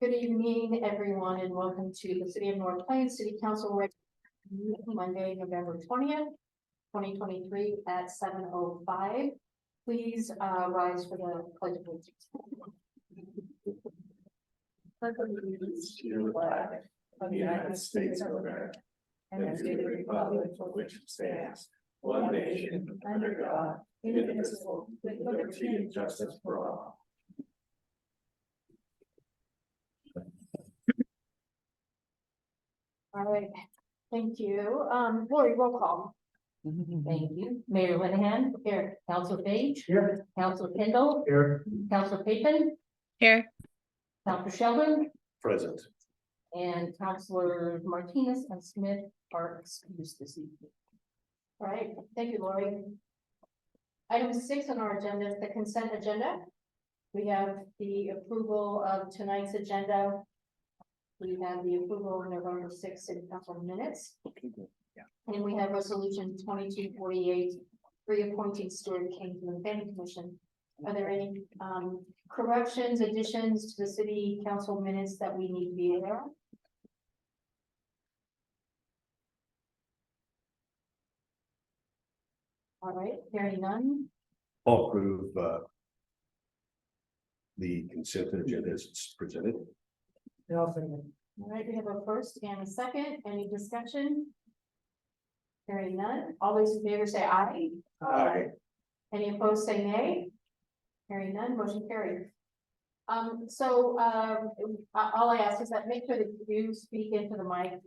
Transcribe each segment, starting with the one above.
Good evening, everyone, and welcome to the City of North Plains City Council regular meeting Monday, November 20th, 2023 at 7:05. Please rise for the pledge of allegiance. Pledge allegiance to the flag of the United States of America and to the republic for which it stands, one nation under God, indivisible, with liberty and justice for all. All right, thank you. Lori, roll call. Thank you. Mayor Linehan. Here. Council Page. Here. Council Kendall. Here. Council Payton. Here. Council Sheldon. Present. And Councilor Martinez and Smith are excused this evening. All right, thank you, Lori. Item 6 on our agenda is the consent agenda. We have the approval of tonight's agenda. We have the approval of November 6th City Council minutes. And we have resolution 2248, reappointing Stuart King to the Planning Commission. Are there any corrections, additions to the City Council minutes that we need to be aware of? All right, hearing none. I'll approve the consent agenda as it's presented. All right, we have a first and a second. Any discussion? Hearing none. All those in favor say aye. Aye. Any opposed say nay. Hearing none, motion carried. All I ask is that make sure that you speak into the mic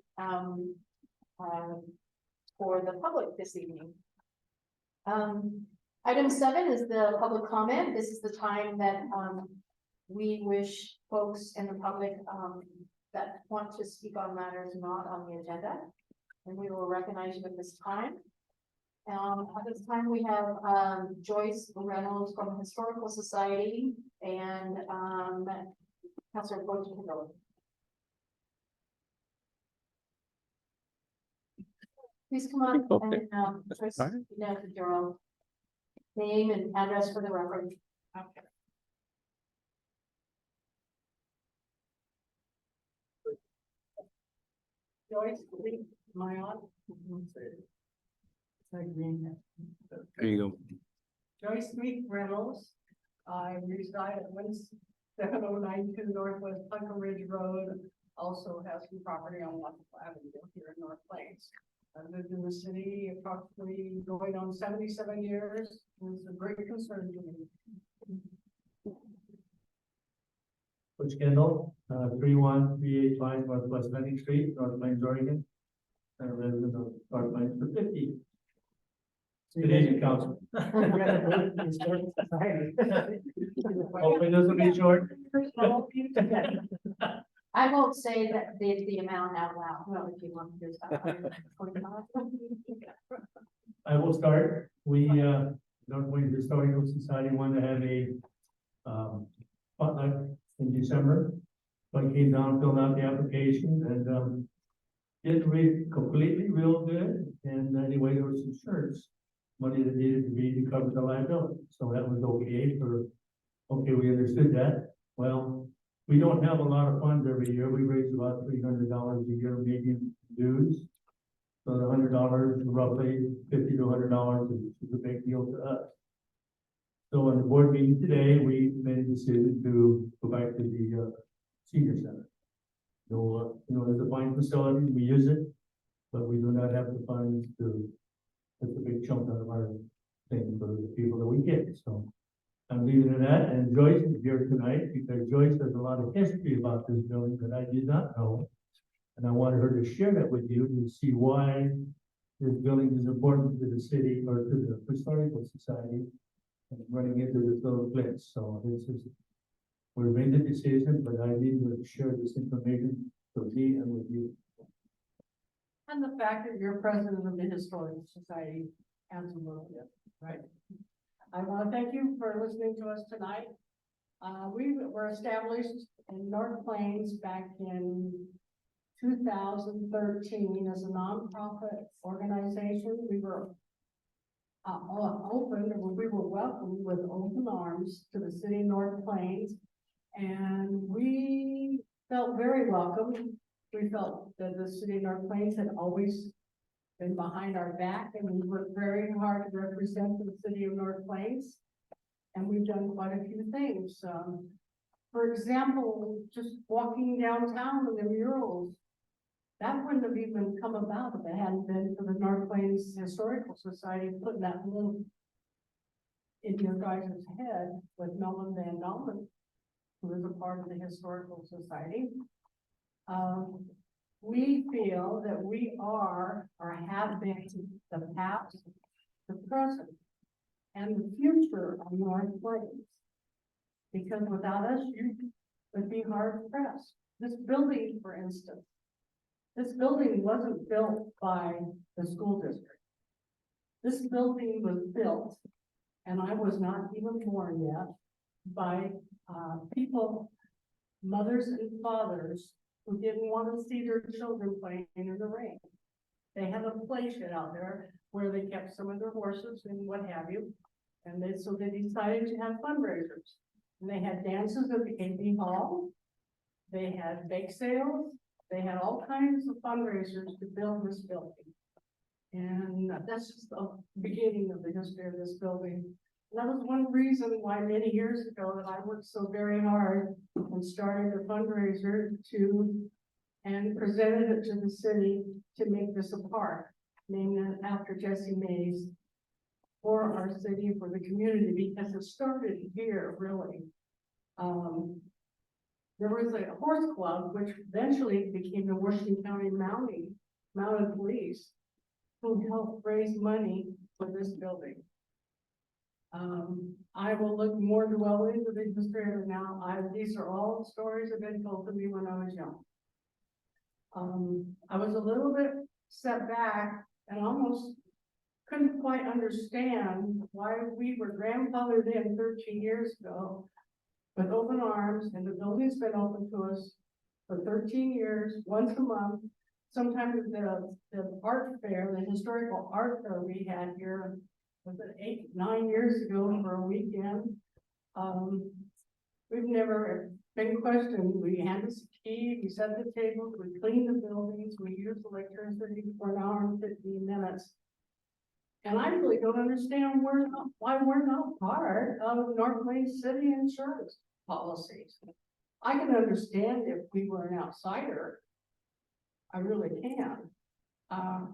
for the public this evening. Item 7 is the public comment. This is the time that we wish folks in the public that want to speak on matters not on the agenda, and we will recognize you at this time. At this time, we have Joyce Reynolds from the Historical Society and Councilor Boyd. Please come up and Joyce, your own name and address for the record. Okay. Joyce, am I on? There you go. Joyce Smith Reynolds. I reside at 17092 Northwest Punker Ridge Road. Also have some property on Waterfall Avenue here in North Plains. I've lived in the city approximately going on 77 years. It's a great concern to me. Butch Kendall, 31385 Northwest Landing Street, North Plains, Oregon. And a resident of North Plains for 50 years. Good evening, council. Hopefully this will be short. I won't say that the amount out loud. Well, if you want to do I will start. We, North Plains Historical Society wanted to have a potluck in December. So I came down, filled out the application, and didn't read completely real good. And anyway, there was some shirts, money that needed to be to cover the liability. So that was okay we understood that. Well, we don't have a lot of funds every year. We raise about $300 a year, maybe in dues. So the $100, roughly $50 to $100 is a big deal to us. So in the board meeting today, we made a decision to go back to the senior center. So, there's a fine facility, we use it, but we do not have the funds to, that's a big chunk out of our thing for the people that we get. So I'm leaving it at, and Joyce is here tonight because Joyce has a lot of history about this building that I did not know. And I wanted her to share that with you to see why this building is important to the city or to the Historical Society and running into this little glitch. So this is, we made the decision, but I need to share this information with me and with you. And the fact that you're president of the Historical Society adds a little bit, right? I want to thank you for listening to us tonight. We were established in North Plains back in 2013 as a nonprofit organization. We were we were welcomed with open arms to the city of North Plains, and we felt very welcome. We felt that the city of North Plains had always been behind our back, and we worked very hard to represent the city of North Plains. And we've done quite a few things. For example, just walking downtown with the murals, that wouldn't have even come about if it hadn't been for the North Plains Historical Society putting that little in your guys' head with Melvin Van Dalen, who is a part of the Historical Society. We feel that we are or have been the past, the present, and the future of North Plains. Because without us, you would be hard pressed. This building, for instance, this building wasn't built by the school district. This building was built, and I was not even born yet, by people, mothers and fathers, who didn't want to see their children playing in the rain. They had a play shed out there where they kept some of their horses and what have you. And so they decided to have fundraisers. And they had dances at the AV Hall. They had bake sales. They had all kinds of fundraisers to build this building. And that's just the beginning of the history of this building. And that was one reason why many years ago that I worked so very hard and started a fundraiser and presented it to the city to make this a park, named it after Jessie Mays, for our city, for the community, because it started here, really. There was a horse club, which eventually became the Washington County Mounted Police, who helped raise money for this building. I will look more well into the history of it now. These are all stories that have been told to me when I was young. I was a little bit set back and almost couldn't quite understand why we were grandfathered in 13 years ago with open arms, and the building's been open to us for 13 years, once a month. Sometimes the art fair, the historical art fair we had here, was it 8-9 years ago for a weekend. We've never been questioned. We had this key, we set the tables, we cleaned the buildings, we used electricity for an hour and 15 minutes. And I really don't understand why we're not part of North Plains City insurance policies. I can understand if we were an outsider. I really can.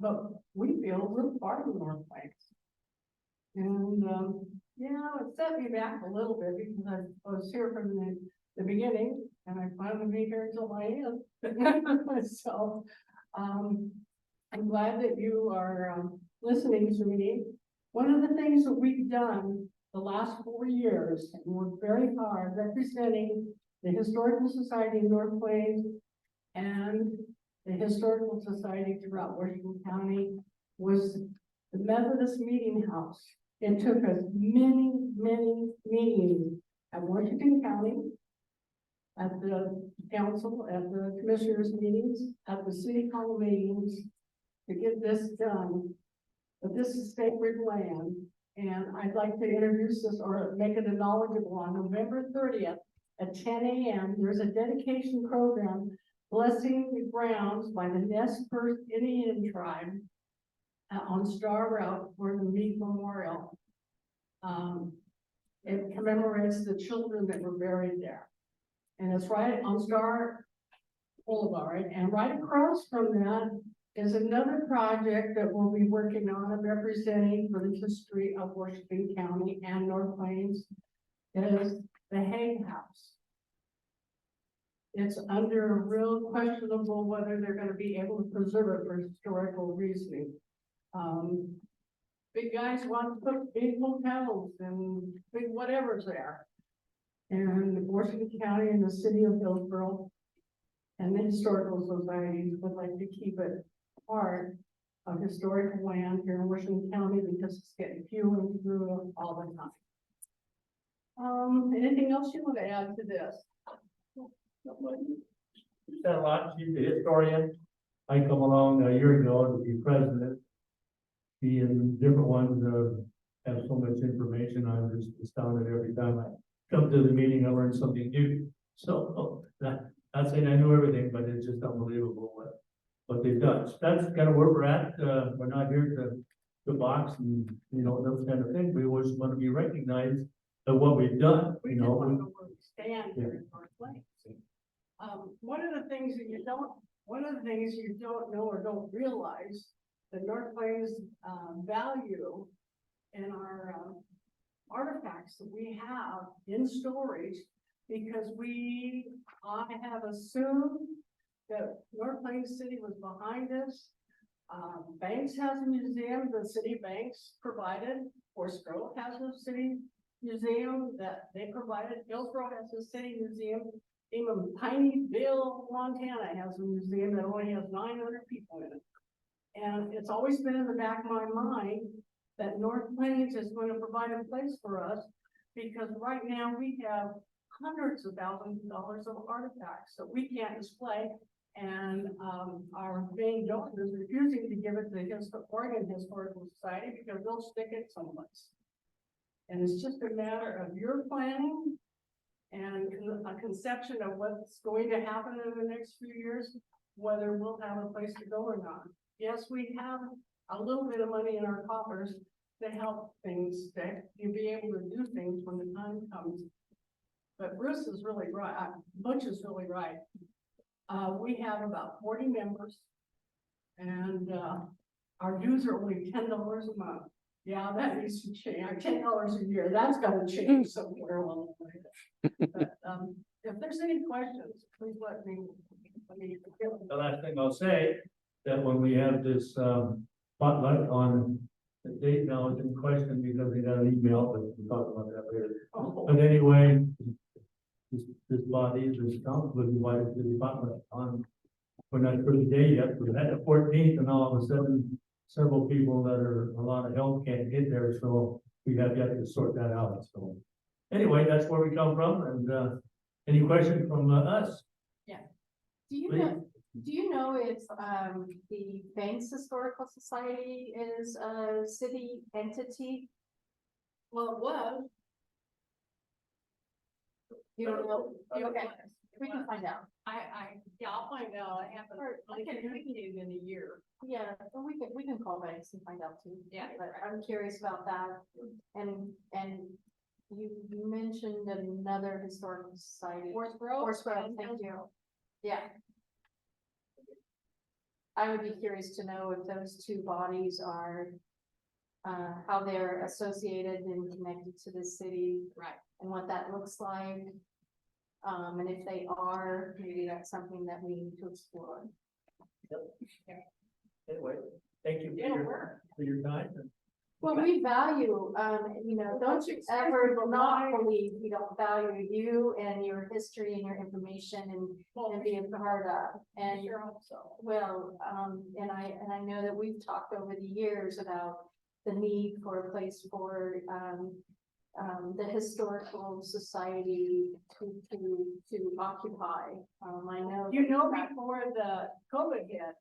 But we feel we're part of North Plains. And, it set me back a little bit because I was here from the beginning, and I finally made here until I am. So, I'm glad that you are listening to me. One of the things that we've done the last 4 years, and worked very hard representing the Historical Society in North Plains and the Historical Society throughout Washington County, was the Methodist Meeting House. It took us many, many meetings at Washington County, at the council, at the commissioners meetings, at the city hall meetings to get this done. But this is sacred land, and I'd like to introduce this or make it knowledgeable. On November 30th at 10 a.m. there's a dedication program blessing the grounds by the Nez Perce Indian tribe on Star Route for the Meade Memorial. It commemorates the children that were buried there. And it's right on Star Boulevard. And right across from that is another project that we'll be working on and representing for the history of Washington County and North Plains, is the Hague House. It's under real questionable whether they're going to be able to preserve it for historical reasoning. Big guys want to put big hotels and big whatever's there. And Washington County and the city of Hillsborough and the Historical Society would like to keep it part of historical land here in Washington County because it's getting fewer and fewer all the time. Anything else you want to add to this? You said a lot, she's a historian. I come along a year ago to be president. He and different ones have so much information. I'm just astounded every time I come to the meeting. I learn something new. So Not saying I know everything, but it's just unbelievable what they've done. So that's kind of where we're at. We're not here to box and, those kind of things. We always want to be recognized of what we've done, We you just know. want to know where we stand here in North Plains. One of the things you don't know or don't realize, the North Plains, value in our, artifacts that we have in storage, because I have assumed that North Plains City was behind us. Banks has a museum, the city banks provided, Forest Grove has a city museum that they provided, Hillsborough has a city museum. Even Pineyville, Montana has a museum that only has 900 people in it. And it's always been in the back of my mind that North Plains is going to provide a place for us, because right now we have hundreds of thousands of dollars of artifacts that we can't display. And our main donor is refusing to give it to the Oregon Historical Society because they'll stick it someplace. And it's just a matter of your planning and a conception of what's going to happen in the next few years, whether we'll have a place to go or not. Yes, we have a little bit of money in our coffers to help things, that you'll be able to do things when the time comes. But Bruce is really right, Butch is really right. We have about 40 members, and our dues are only $10 a month. Yeah, that needs to change. $10 a year, that's gotta change somewhere along the way. But if there's any questions, please let me. The last thing I'll say, that when we have this, spotlight on the date now is in question because we got an email, but we'll talk about that later. Oh, But anyway, this body, this council was invited to the spotlight on, we're not for the day yet, we're at the 14th, and all of a sudden, several people that are a lot of help can't get there, so we have yet to sort that out, so. Anyway, that's where we come from, and, any questions from us? Do you know if, the Banks Historical Society is a city entity? well, it was. You don't know? It Okay, was. we can find out. Yeah, I'll find out. I haven't, Or I can- communicated in a year. Yeah, or we can call Banks and find out too. Yeah. But I'm curious about that. And you mentioned another historical society. Forest Grove. Forest Grove, thank you. Yeah. I would be curious to know if those two bodies are, how they're associated and connected to the city. Right. And what that looks like. And if they are, maybe that's something that we need to explore. Anyway, thank you It'll work. for your time. Well, we value, don't you ever not believe we don't value you and your history and your information and being part of. And Sure hope so. well, and I know that we've talked over the years about the need for a place for, the historical society to occupy. I know. Before the COVID hit,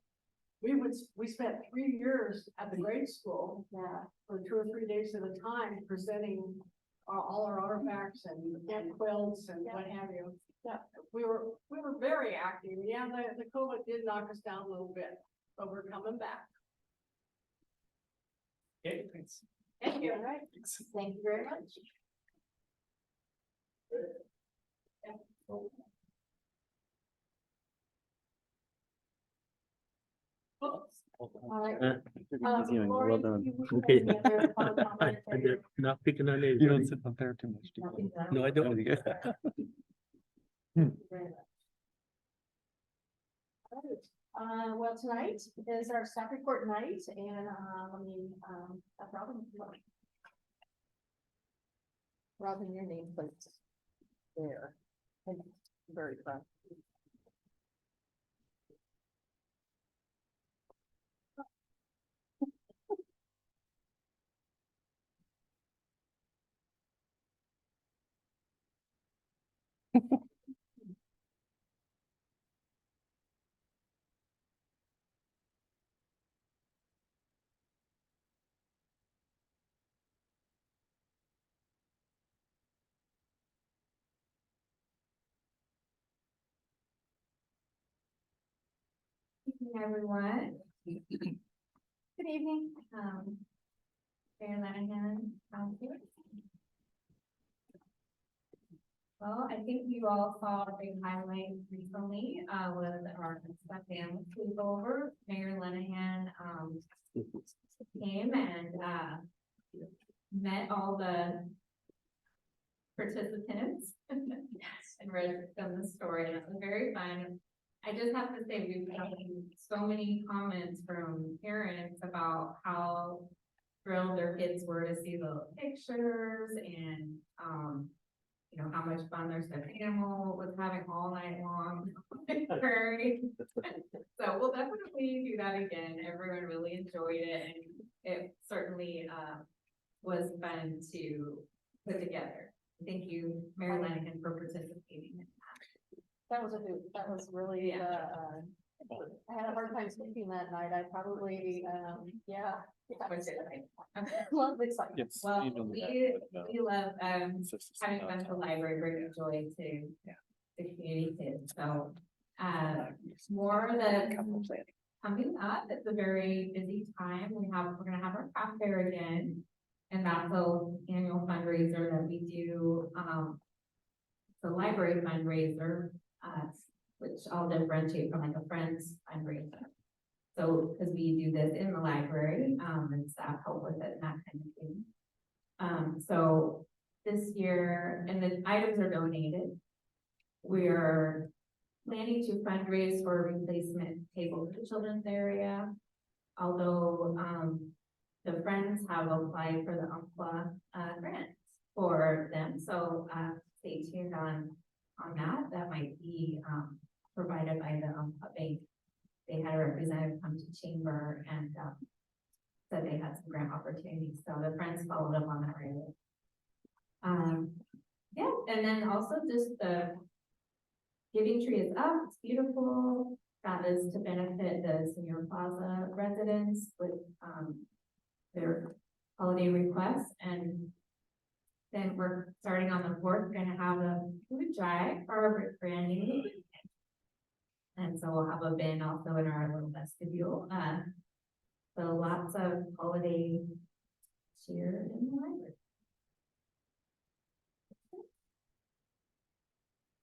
we spent 3 years at the grade school Yeah, for 2 or 3 days at a time, presenting all our artifacts and quilts and what have you. Yeah. We were very active. Yeah, the COVID did knock us down a little bit, but we're coming back. Okay, thanks. Thank you. all right. Thank you very much. All right. Lori, Well done. you have Okay. any other public comment? They're not picking on names. You don't sit up there too much. do you? Nothing done? No, I don't. Thank you very much. All right. Well, tonight is our staff report night, and, let me, have Robin. Robin, your name, please. There. And very fun. evening, everyone. Good evening. Mary Lenahan, Counselor. Well, I think you all saw a big highlight recently, with our family sleepover. Mayor Lenahan, came and, met all the participants and read them the story, and it was very fun. I just have to say, we've gotten so many comments from parents about how thrilled their kids were to see the pictures and, you know, how much fun their stuffed animal was having all night long. So we'll definitely do that again. Everyone really enjoyed it, and it certainly, was fun to put together. Thank you, Mary Lanigan, for participating. That was a hoot. That was really, I had a hard time sleeping that night. I probably, yeah. Well, exciting. Yes. Well, you know we that, love, it's just having not fun at the library, bringing joy to the community kids. So, more than coming up, it's a very busy time. We're gonna have our craft fair again. And that's the annual fundraiser that we do, the library fundraiser, which I'll differentiate from like a Friends fundraiser. So, because we do this in the library, and staff help with it and that kind of thing. So this year, and the items are donated, we're planning to fundraise for a replacement table for the children's area. Although, the Friends have applied for the UMPLA grant for them, so stay tuned on that. That might be provided by the UMPLA bank. They had a representative come to chamber and said they had some grant opportunities, so the Friends followed up on that right away. Yeah, and then also just the Giving Tree is up. It's beautiful. That is to benefit the Senior Plaza residents with their holiday requests, and then we're starting on the 4th. We're gonna have a food drive for our brand new, and so we'll have a bin also in our little vestibule. So lots of holiday cheer in the library.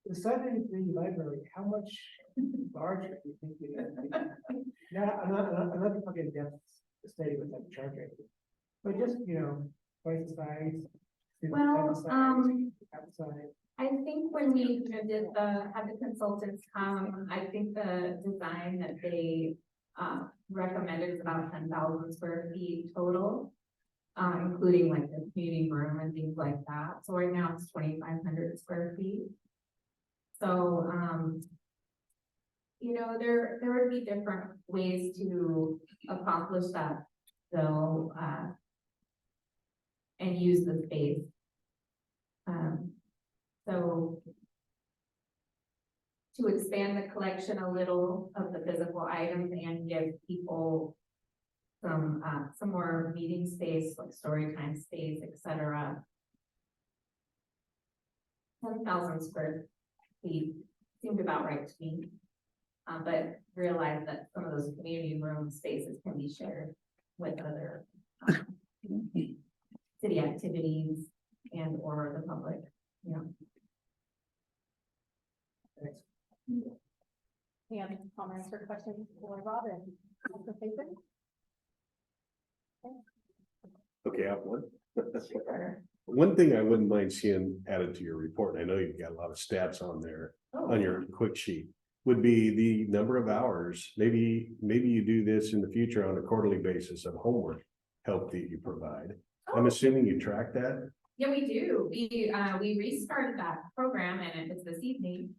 The 73 library, how much larger do you think it is? Yeah, I'm not talking depth study with that charge rate, but just, you know, twice the size. Well, Outside. I think when we had the consultants come, I think the design that they recommended is about 10,000 square feet total, including like the community room and things like that. So right now it's 2,500 square feet. So, you know, there would be different ways to accomplish that, though, and use the space. So to expand the collection a little of the physical items and give people some more meeting space, like story time space, etc. 10,000 square feet seemed about right to me, but realize that some of those community room spaces can be shared with other city activities and or the public, you know. Any other comments or questions for Robin? Okay, I have one. One thing I wouldn't mind seeing added to your report, and I know you've got a lot of stats on there, on your quick sheet, would be the number of hours. Maybe you do this in the future on a quarterly basis of homework help that you provide. I'm assuming you track that? Yeah, we do. We restarted that program and it's this evening.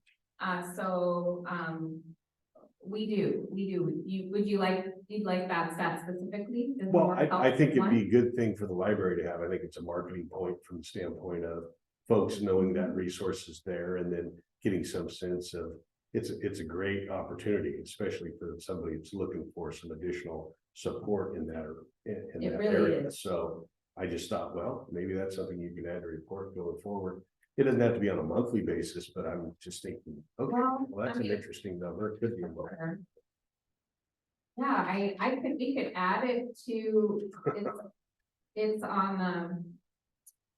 You'd like that stat specifically? Is Well, more I think it'd one? be a good thing for the library to have. I think it's a marketing point from the standpoint of folks knowing that resource is there and then getting some sense of it's a great opportunity, especially for somebody that's looking for some additional support in that really area. is. So I just thought, well, maybe that's something you can add to report going forward. It doesn't have to be on a monthly basis, but I'm just thinking, okay, well, that's an interesting number. It could be a month. Yeah, we could add it to, it's on,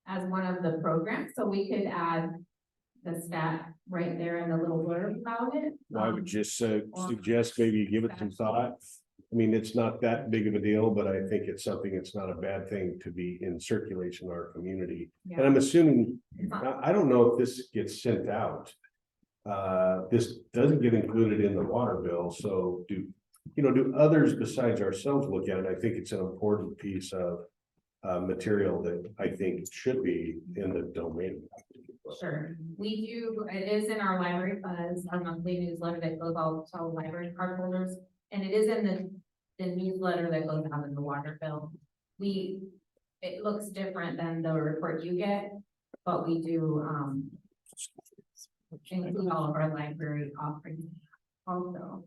as one of the programs, so we could add the stat right there in the little blurb about it. I would just suggest maybe give it some thought. I mean, it's not that big of a deal, but I think it's something, it's not a bad thing to be in circulation in our community. And I'm assuming, I don't know if this gets sent out. This doesn't get included in the water bill, so do others besides ourselves look at it? I think it's an important piece of material that I think should be in the domain. Sure, we do, it is in our library buzz, our monthly newsletter that goes out to all library card holders. And it is in the newsletter that goes out in the water bill. It looks different than the report you get, but we do, include all of our library offerings also.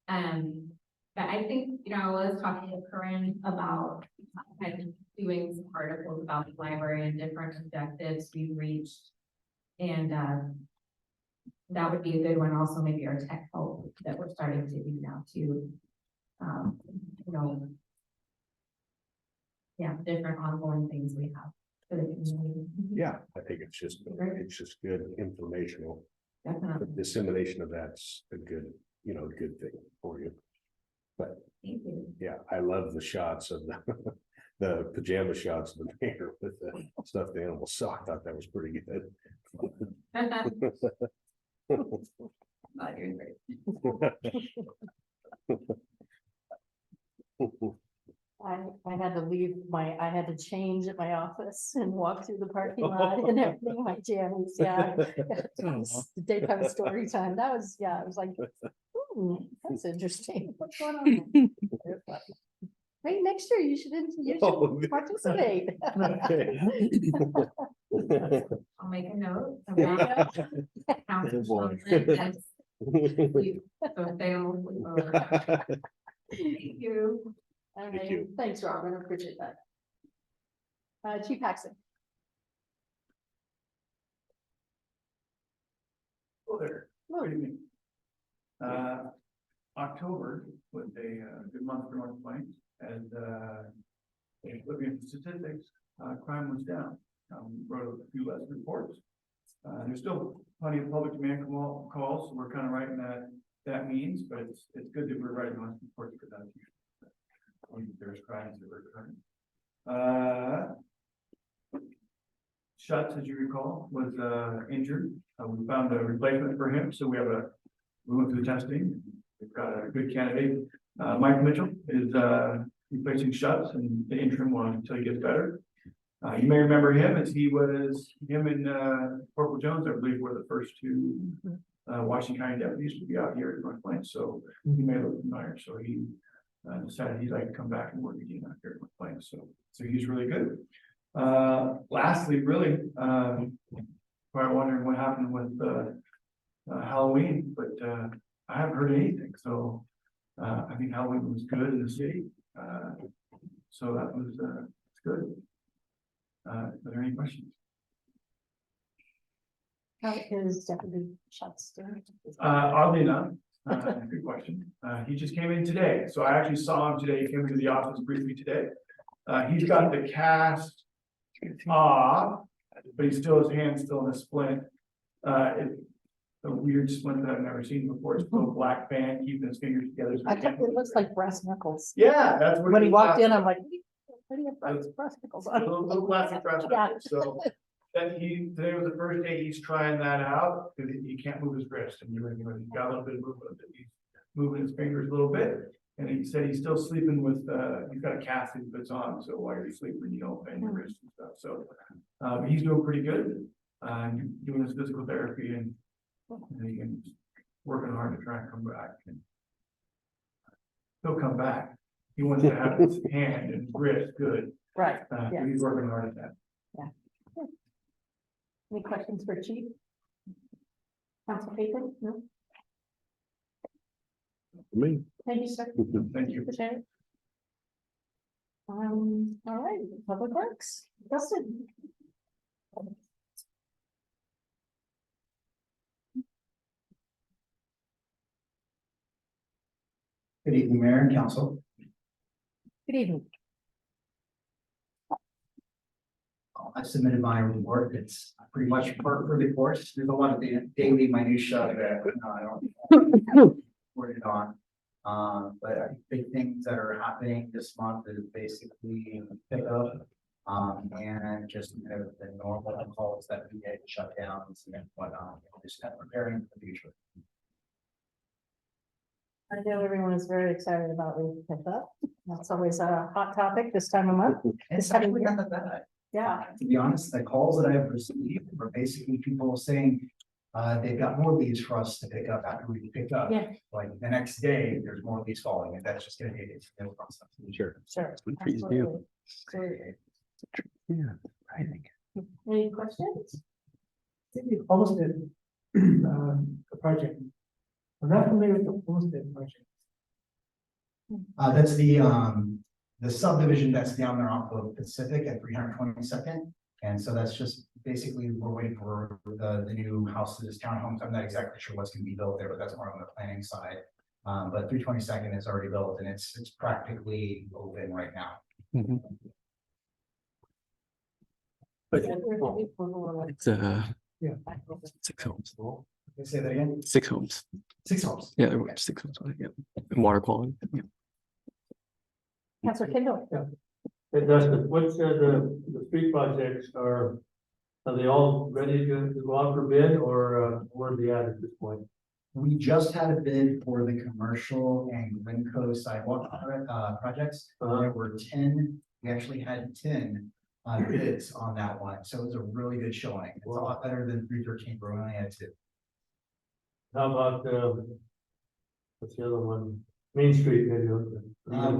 But I think, I was talking to Corinne about kind of doing some articles about the library and different objectives we've reached. And, that would be a good one. Also, maybe our tech help that we're starting to do now too. Yeah, different ongoing things we have for the community. Yeah, I think it's just good informational. Definitely. The dissemination of that's a good, good thing for you. But Thank you. yeah, I love the shots of the pajama shots of the mayor with the stuffed animal. So I thought that was pretty good. Oh, you're great. I had to leave I had to change at my office and walk through the parking lot and everything, my jammies, yeah. The daytime story time, that was, it was like, that's interesting, what's going on? Right, next year, you should participate. I'll make a note. There about you council Boy. comments. So they don't look over. Thank you. All Thank right, you. thanks, Robin, I appreciate that. Chief Paxton. Hello there. Good evening. October was a good month for North Plains, and looking at the statistics, crime was down. Wrote a few less reports. There's still plenty of public demand calls, so we're kind of writing that means, but it's good that we're writing less reports for that. There's crimes that were occurring. Schutz, as you recall, was injured. We found a replacement for him, so we went through testing. We've got a good candidate. Mike Mitchell is replacing Schutz in the interim one until he gets better. You may remember him as him and Corporal Jones, I believe, were the first two Washington County deputies to be out here at North Plains. So he may look familiar. So he decided he'd like to come back and work again out here at North Plains. So he's really good. Lastly, really, probably wondering what happened with Halloween, but I haven't heard anything. So I think Halloween was good in the city. So that was good. Are there any questions? How is Deputy Schutz doing? Oddly enough, good question. He just came in today, so I actually saw him today. He came into the office briefly today. He's got the cast off, but he still, his hand's still in a splint. It's a weird splint that I've never seen before. It's still a black band keeping his fingers together. So I thought it looks like brass knuckles. yeah, that's what When he it walked was. in, I'm like, what do you have brass knuckles on? Little plastic brass Yeah. knuckles. So then today was the first day he's trying that out because he can't move his wrist, and he's got a little bit of movement. He's moving his fingers a little bit, and he said he's still sleeping with he's got a cast that he puts on, so while you're sleeping you don't bend your wrist and stuff. So but he's doing pretty good, doing his physical therapy, and he's working hard to try and come back. And he'll come back. He wants to have his hand and wrist good. Right, But yeah. he's working hard at that. Any questions for Chief? Council Payton? No? Me. Thank you, sir. Thank you. Appreciate it. All right, Public Works, Dustin. Good evening, Mayor and Council. Good evening. I submitted my report. It's pretty much part for the course. There's a lot of daily minutia that I don't report it on. But big things that are happening this month is basically pickup. And just kind of the normal calls that we get shutdowns and whatnot, just kind of preparing for the future. I know everyone is very excited about leaf pickup. That's always a hot topic this time of month. It's actually not that bad. Yeah, To be honest, the calls that I have received were basically people saying, they've got more leads for us to pick up after we pick up. Yeah. Like the next day, there's more leads falling, and that's just gonna be a slow process. Sure. sure. What trees do. Absolutely. Yeah, I think. Any questions? I think the Homestead, the project. I'm not familiar with the Homestead project. That's the subdivision that's down there off of Pacific at 322nd. And so that's just basically, we're waiting for the new houses, townhomes. I'm not exactly sure what's gonna be built there, but that's more on the planning side. But 322nd is already built and it's practically open right now. Mhm. But it's Yeah. 6 homes. Can you say that again? 6 homes. 6 homes. Yeah, there were 6 homes. Yeah. And water quality. Yeah. Councilor Kendall? And Dustin, what's the street projects are they all ready to go out for bid or where are they at this point? We just had a bid for the commercial and Glencoe sidewalk projects. There were 10, we actually had 10 bids on that one. So it was a really good showing. It's a lot better than 313, where we only had 2. How about what's the other one? Main Street, maybe.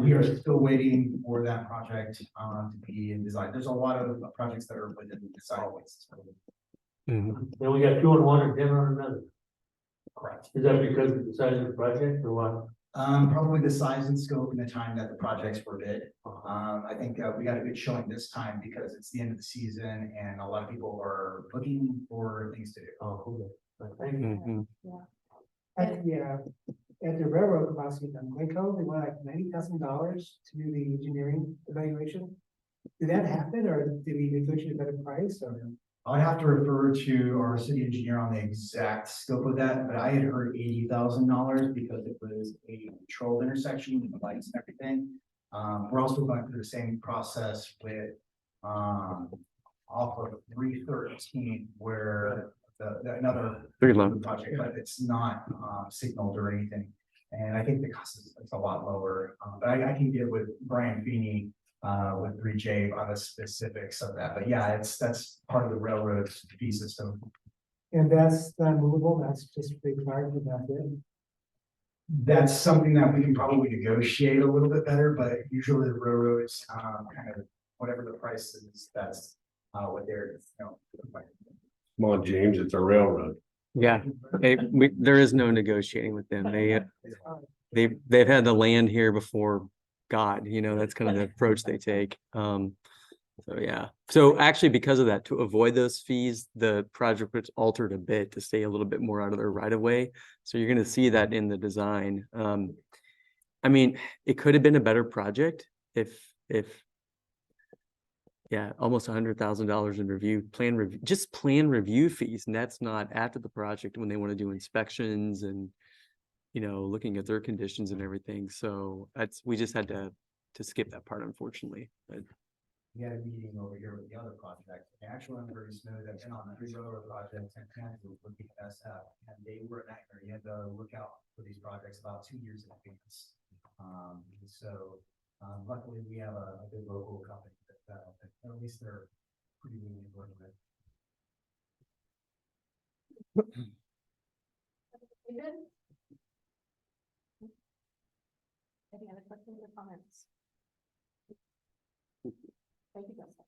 We are still waiting for that project to be in design. There's a lot of projects that are within the sideways. Mhm. Then we got 2 on one and 10 on another. Correct. Is that because of the size of the project or what? Probably the size and scope and the time that the projects were bid. I think we got a good showing this time because it's the end of the season and a lot of people are looking for things to do. Oh, okay. Thank you. Mhm. At the railroad crossing on Glencoe, they want like $90,000 to do the engineering evaluation. Did that happen or did we negotiate a better price or? I'd have to refer to our city engineer on the exact scope of that, but I had heard $80,000 because it was a controlled intersection with the lights and everything. We're also going through the same process with off of 313 where another 311. project, but it's not signaled or anything. And I think the cost is a lot lower, but I can get with Brian Feeney with 3J on the specifics of that. But yeah, that's part of the railroad fee system. And that's not movable, that's just required for that. That's something that we can probably negotiate a little bit better, but usually the railroads kind of whatever the price is, that's what they're, Come on, James, it's a railroad. Yeah, there is no negotiating with them. They've had the land here before God, that's kind of the approach they take. So yeah, so actually because of that, to avoid those fees, the project was altered a bit to stay a little bit more out of their right of way. So you're going to see that in the design. I mean, it could have been a better project if yeah, almost $100,000 in plan review fees, and that's not after the project when they want to do inspections and looking at their conditions and everything. So we just had to skip that part, unfortunately. But we had a meeting over here with the other project. Actually, I'm very smooth. I've been on 3 railroad projects and with BNSF, and they were a nightmare. You had to look out for these projects about 2 years in advance. Luckily, we have a good local company that at least they're pretty willing to work with. Any other questions or comments? Thank you, Justin.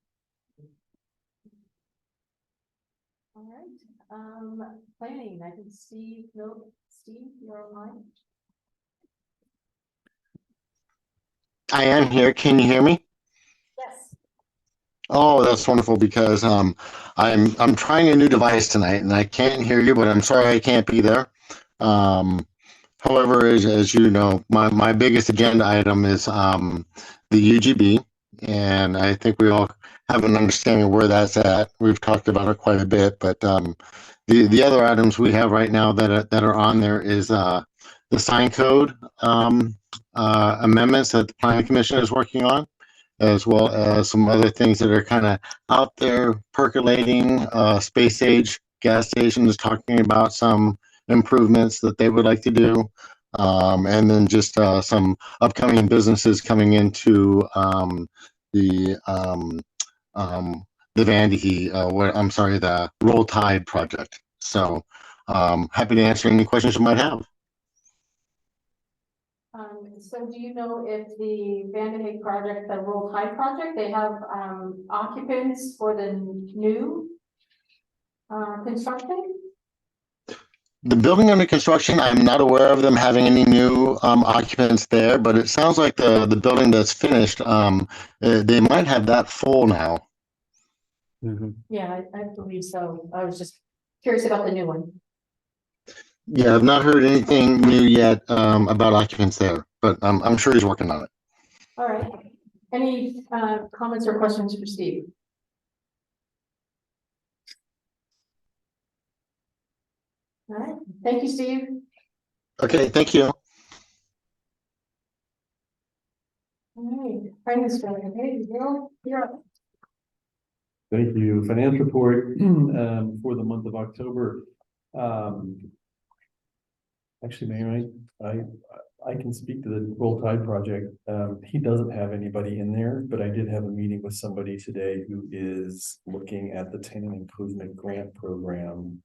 All right, planning, I can see, Steve, you're online. I am here. Can you hear me? Yes. Oh, that's wonderful because I'm trying a new device tonight and I can't hear you, but I'm sorry I can't be there. However, as you know, my biggest agenda item is the UGB. And I think we all have an understanding of where that's at. We've talked about it quite a bit, but the other items we have right now that are on there is the sign code amendments that the planning commission is working on, as well as some other things that are kind of out there percolating. Space Age gas station is talking about some improvements that they would like to do. And then just some upcoming businesses coming into the Vandy, the Roll Tide project. So happy to answer any questions you might have. So do you know if the Vanderhay project, the Roll Tide project, they have occupants for the new construction? The building under construction, I'm not aware of them having any new occupants there, but it sounds like the building that's finished, they might have that full now. Yeah, I believe so. I was just curious about the new one. Yeah, I've not heard anything new yet about occupants there, but I'm sure he's working on it. All right. Any comments or questions for Steve? All right. Thank you, Steve. Okay, thank you. All right. Finance Director, hey, Bill, you're up. Thank you. Finance report for the month of October. Actually, Mayor, I can speak to the Roll Tide project. He doesn't have anybody in there, but I did have a meeting with somebody today who is looking at the tenant improvement grant program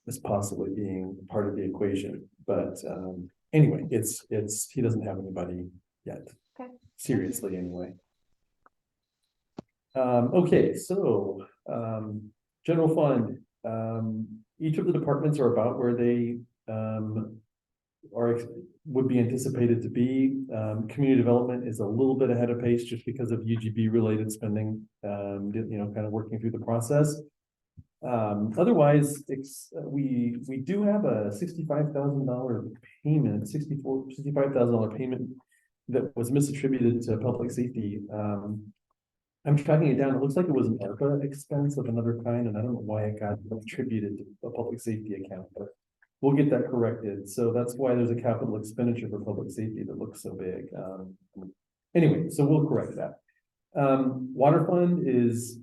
as possibly being part of the equation. But anyway, it's he doesn't have anybody yet. Okay. Seriously, anyway. Okay, so general fund. Each of the departments are about where they would be anticipated to be. Community development is a little bit ahead of pace just because of UGB related spending, kind of working through the process. Otherwise, we do have a $65,000 payment, $65,000 payment that was misattributed to public safety. I'm tracking it down. It looks like it was an ARPA expense of another kind, and I don't know why it got attributed to a public safety account, but we'll get that corrected. So that's why there's a capital expenditure for public safety that looks so big. Anyway, so we'll correct that. Water fund is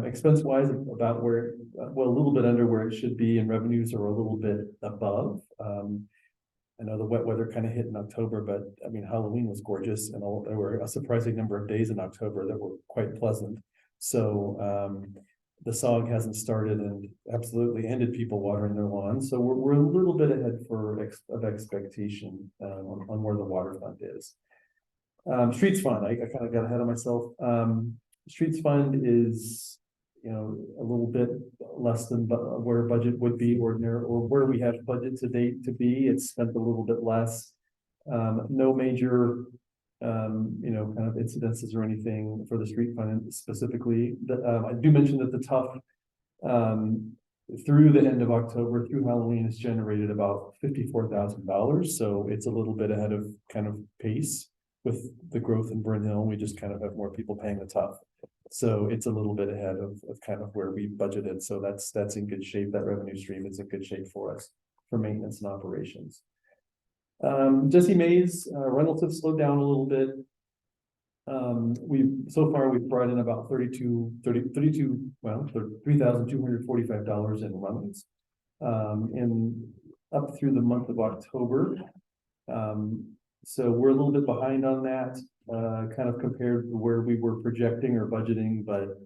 expense wise about where, well, a little bit under where it should be, and revenues are a little bit above. I know the wet weather kind of hit in October, but I mean, Halloween was gorgeous, and there were a surprising number of days in October that were quite pleasant. So the SOG hasn't started and absolutely ended people watering their lawns. So we're a little bit ahead of expectation on where the water fund is. Streets fund, I kind of got ahead of myself. Streets fund is, a little bit less than where budget would be, or where we have budget to date to be. It's spent a little bit less. No major, kind of incidences or anything for the street fund specifically. I do mention that the tough through the end of October, through Halloween, has generated about $54,000. So it's a little bit ahead of kind of pace with the growth in Burn Hill. We just kind of have more people paying the tough. So it's a little bit ahead of kind of where we budgeted. So that's in good shape. That revenue stream is in good shape for us for maintenance and operations. Jesse Mays, rentals have slowed down a little bit. We've brought in about $3,245 in rentals in up through the month of October. So we're a little bit behind on that, kind of compared to where we were projecting or budgeting, but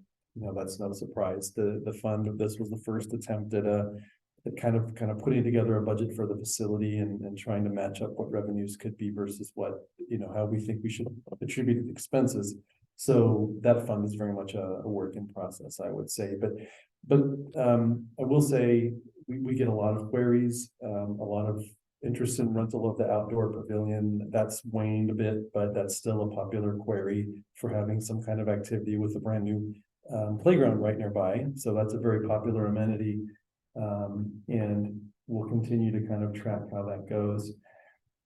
that's no surprise. The fund of this was the first attempt at kind of putting together a budget for the facility and trying to match up what revenues could be versus what, how we think we should attribute expenses. So that fund is very much a work in process, I would say. But I will say we get a lot of queries, a lot of interest in rental of the outdoor pavilion. That's waned a bit, but that's still a popular query for having some kind of activity with a brand new playground right nearby. So that's a very popular amenity. And we'll continue to kind of track how that goes.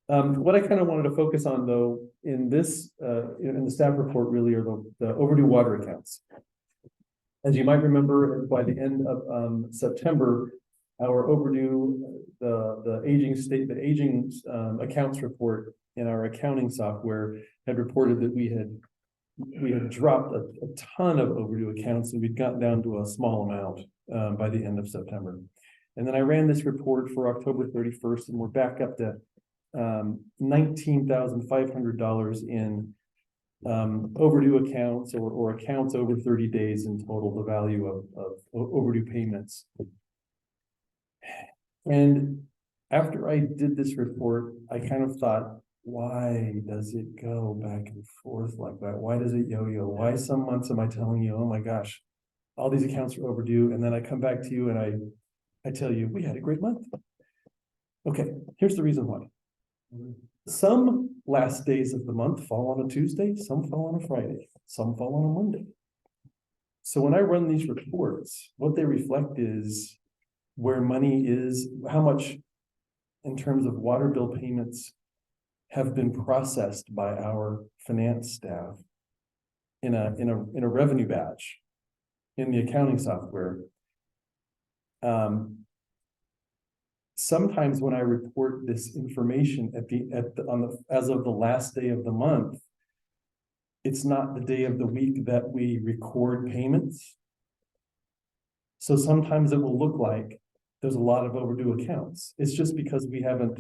What I kind of wanted to focus on though, in this, in the staff report really are the overdue water accounts. As you might remember, by the end of September, our overdue, the aging accounts report in our accounting software had reported that we had dropped a ton of overdue accounts, and we'd gotten down to a small amount by the end of September. And then I ran this report for October 31st, and we're back up to $19,500 in overdue accounts or accounts over 30 days in total, the value of overdue payments. And after I did this report, I kind of thought, why does it go back and forth like that? Why does it yo-yo? Why some months am I telling you, oh my gosh, all these accounts are overdue, and then I come back to you and I tell you, we had a great month. Okay, here's the reason why. Some last days of the month fall on a Tuesday, some fall on a Friday, some fall on a Monday. So when I run these reports, what they reflect is where money is, how much in terms of water bill payments have been processed by our finance staff in a revenue batch in the accounting software. Sometimes when I report this information as of the last day of the month, it's not the day of the week that we record payments. So sometimes it will look like there's a lot of overdue accounts. It's just because we haven't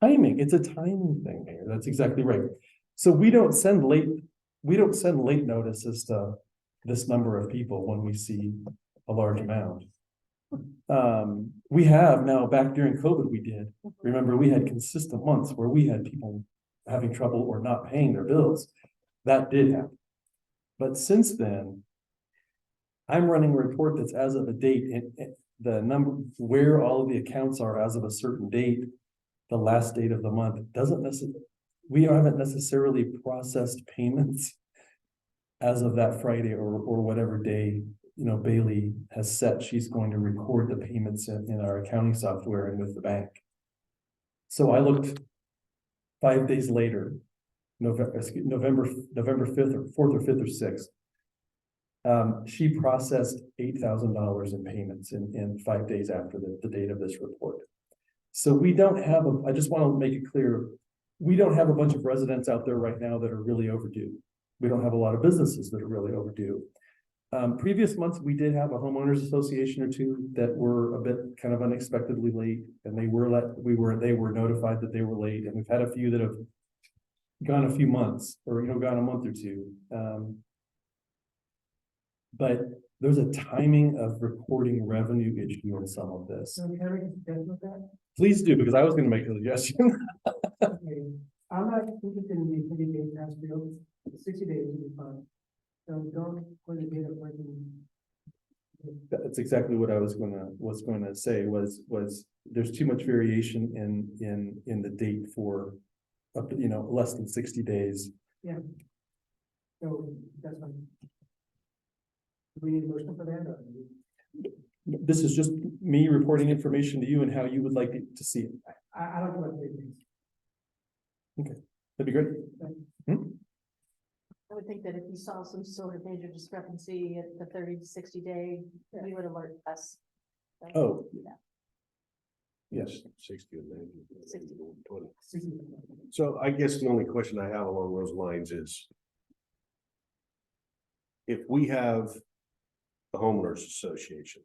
timing. It's a timing thing here. That's exactly right. So we don't send late notices to this number of people when we see a large amount. We have now, back during COVID, we did. Remember, we had consistent months where we had people having trouble or not paying their bills. That did happen. But since then, I'm running a report that's as of a date, and the number where all of the accounts are as of a certain date, the last date of the month, doesn't necessarily, we haven't necessarily processed payments as of that Friday or whatever day, you know, Bailey has set. She's going to record the payments in our accounting software and with the bank. So I looked 5 days later, November 5th or 4th or 5th or 6th. She processed $8,000 in payments in 5 days after the date of this report. So we don't have I just want to make it clear, we don't have a bunch of residents out there right now that are really overdue. We don't have a lot of businesses that are really overdue. Previous months, we did have a homeowners association or two that were a bit kind of unexpectedly late, and they were notified that they were late, and we've had a few that have gone a few months or, you know, gone a month or two. But there's a timing of reporting revenue issue on some of this. So can I make a suggestion with that? Please do, because I was going to make a suggestion. Okay. I'm not interested in the 30-day past bills. 60 days will be fine. So don't put a date of working. That's exactly what I was going to say was there's too much variation in the date for up to, you know, less than 60 days. Yeah. So that's fine. Do we need a motion for that? Or? This is just me reporting information to you and how you would like it to see it. I don't know what it is. Okay, that'd be great. I would think that if you saw some sort of major discrepancy at the 30 to 60 day, we would alert us. Right? Oh. Yeah. Yes. 60 and 90, 60. 20. 60. So I guess the only question I have along those lines is, if we have the homeowners association,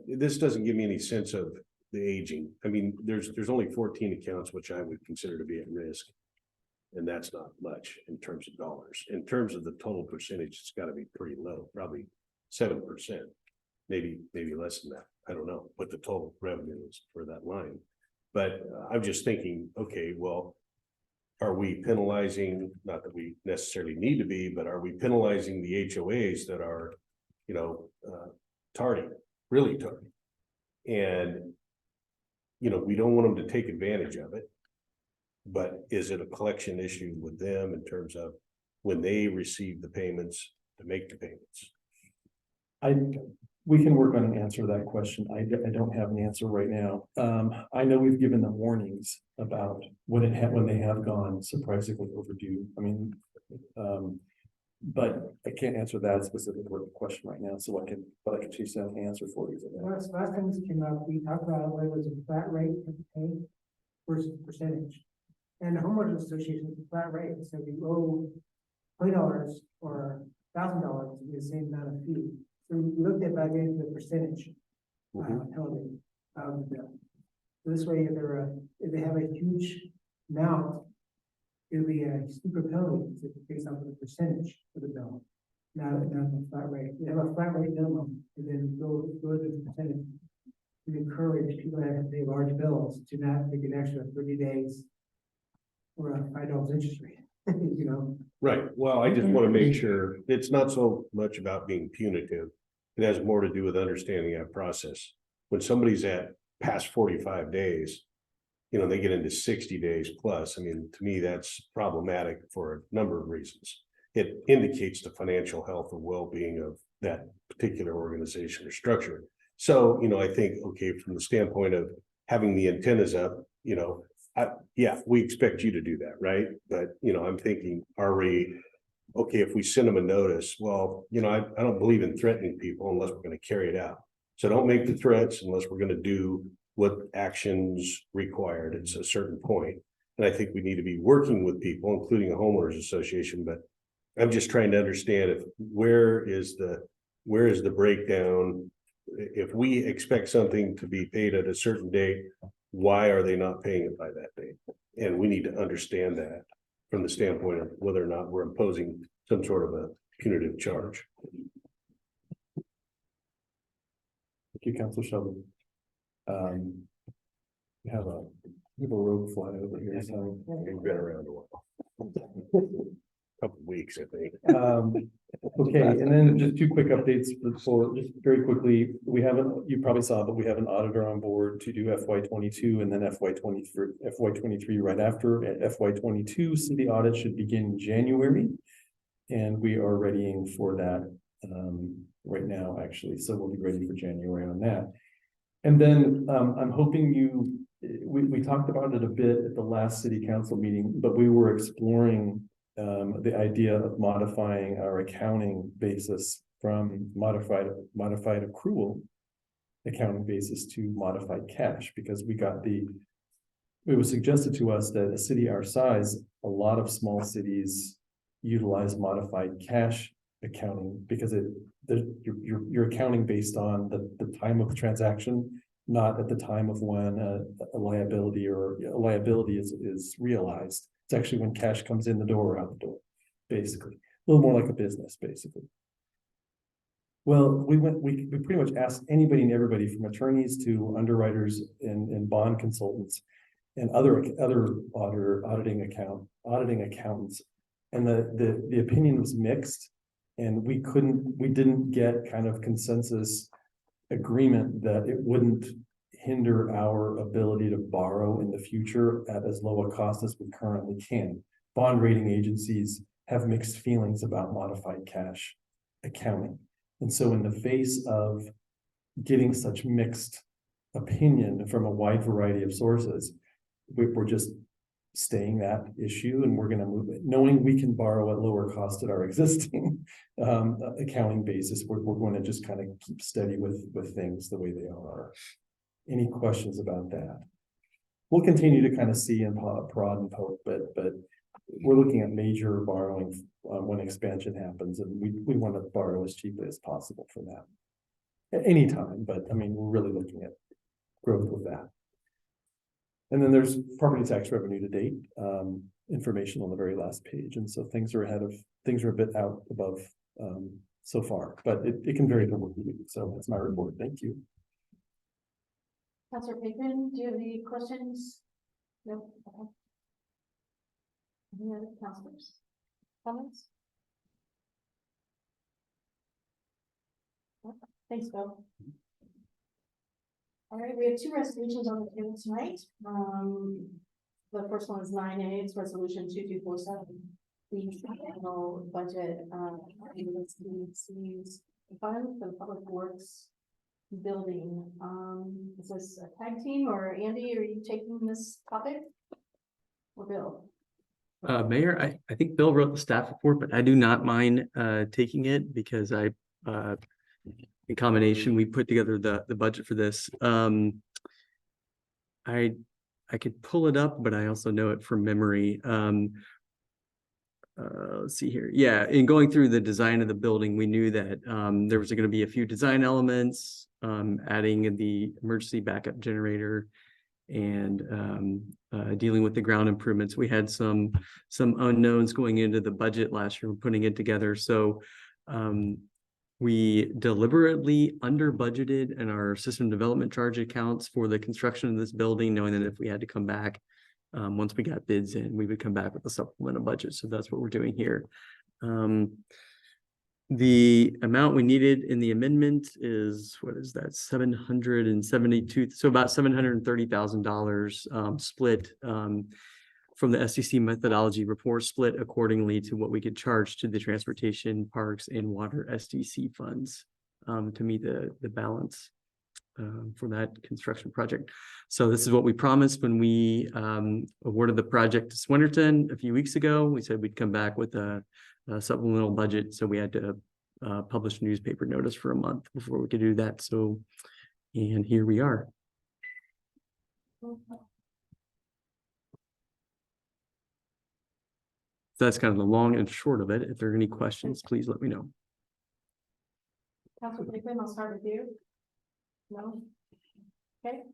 this doesn't give me any sense of the aging. I mean, there's only 14 accounts which I would consider to be at risk. And that's not much in terms of dollars. In terms of the total percentage, it's got to be pretty low, probably 7%, maybe less than that. I don't know what the total revenue is for that line. But I'm just thinking, okay, well, are we penalizing, not that we necessarily need to be, but are we penalizing the HOAs that are, you know, tardy, really tardy? And, you know, we don't want them to take advantage of it. But is it a collection issue with them in terms of when they receive the payments to make the payments? we can work on an answer to that question. I don't have an answer right now. I know we've given them warnings about when they have gone surprisingly overdue. I mean, but I can't answer that specific question right now, so I can choose an answer for you. Last time this came up, we talked about whether it was a flat rate of pay versus percentage. And the homeowners association is a flat rate, so we owe $20 or $1,000 to be the same amount of fee. So we looked at back into the percentage. Penalty of the bill. So this way, if they have a huge amount, it'll be a steeper penalty if it's based on the percentage of the bill. Not a flat rate. We have a flat rate minimum, and then go to the percentage. We encourage people that have to pay large bills to not take an extra 30 days or a $5 interest rate, you know? Right, well, I just want to make sure it's not so much about being punitive. It has more to do with understanding that process. When somebody's at past 45 days, you know, they get into 60 days plus. I mean, to me, that's problematic for a number of reasons. It indicates the financial health and well-being of that particular organization or structure. So, you know, I think, okay, from the standpoint of having the antennas up, you know, yeah, we expect you to do that, right? But, you know, I'm thinking, are we, okay, if we send them a notice, well, you know, I don't believe in threatening people unless we're going to carry it out. So don't make the threats unless we're going to do what actions required. It's a certain point. And I think we need to be working with people, including a homeowners association, but I'm just trying to understand where is the breakdown? If we expect something to be paid at a certain date, why are they not paying it by that date? And we need to understand that from the standpoint of whether or not we're imposing some sort of a punitive charge. Thank you, Councilor Sheldon. We have a rogue fly over here, so. We've been around a while. Couple weeks, I think. Okay, and then just two quick updates for just very quickly. We haven't, you probably saw, but we have an auditor on board to do FY22 and then FY23 right after. FY22 city audit should begin in January. And we are readying for that right now, actually. So we'll be ready for January on that. And then I'm hoping we talked about it a bit at the last city council meeting, but we were exploring the idea of modifying our accounting basis from modified accrual accounting basis to modified cash, because it was suggested to us that a city our size, a lot of small cities utilize modified cash accounting because you're accounting based on the time of the transaction, not at the time of when a liability is realized. It's actually when cash comes in the door or out the door, basically. A little more like a business, basically. Well, we pretty much asked anybody and everybody from attorneys to underwriters and bond consultants and other auditing accountants. And the opinion was mixed, and we didn't get kind of consensus agreement that it wouldn't hinder our ability to borrow in the future at as low a cost as we currently can. Bond rating agencies have mixed feelings about modified cash accounting. And so in the face of getting such mixed opinion from a wide variety of sources, we're just staying that issue, and we're going to move it, knowing we can borrow at lower cost at our existing accounting basis. We're going to just kind of keep steady with things the way they are. Any questions about that? We'll continue to kind of see and prod and poke, but we're looking at major borrowing when expansion happens, and we want to borrow as cheaply as possible for that at any time. But I mean, we're really looking at growth with that. And then there's property tax revenue to date information on the very last page, and so things are a bit out above so far, but it can vary from week to week. So that's my report. Thank you. Councilor Pickman, do you have any questions? No. Okay. Any other councilors? Comments? Okay. Thanks, Bill. All right, we have two resolutions on the table tonight. The first one is 9A, it's resolution 2247. The annual budget, fund for the public works building. Is this a tag team, or Andy, are you taking this topic? Or Bill? Mayor, I think Bill wrote the staff report, but I do not mind taking it because in combination, we put together the budget for this. I could pull it up, but I also know it from memory. Let's see here. Yeah, in going through the design of the building, we knew that there was going to be a few design elements, adding the emergency backup generator, and dealing with the ground improvements. We had some unknowns going into the budget last year, putting it together. So we deliberately under budgeted in our system development charge accounts for the construction of this building, knowing that if we had to come back, once we got bids in, we would come back with a supplemental budget. So that's what we're doing here. The amount we needed in the amendment is, what is that, 772, so about $730,000 split from the SEC methodology report, split accordingly to what we could charge to the transportation, parks, and water SDC funds to meet the balance for that construction project. So this is what we promised when we awarded the project to Swinnerton a few weeks ago. We said we'd come back with a supplemental budget, so we had to publish a newspaper notice for a month before we could do that. So, and here we are. So that's kind of the long and short of it. If there are any questions, please let me know. Councilor Blakeman, I'll start with you. No? Okay.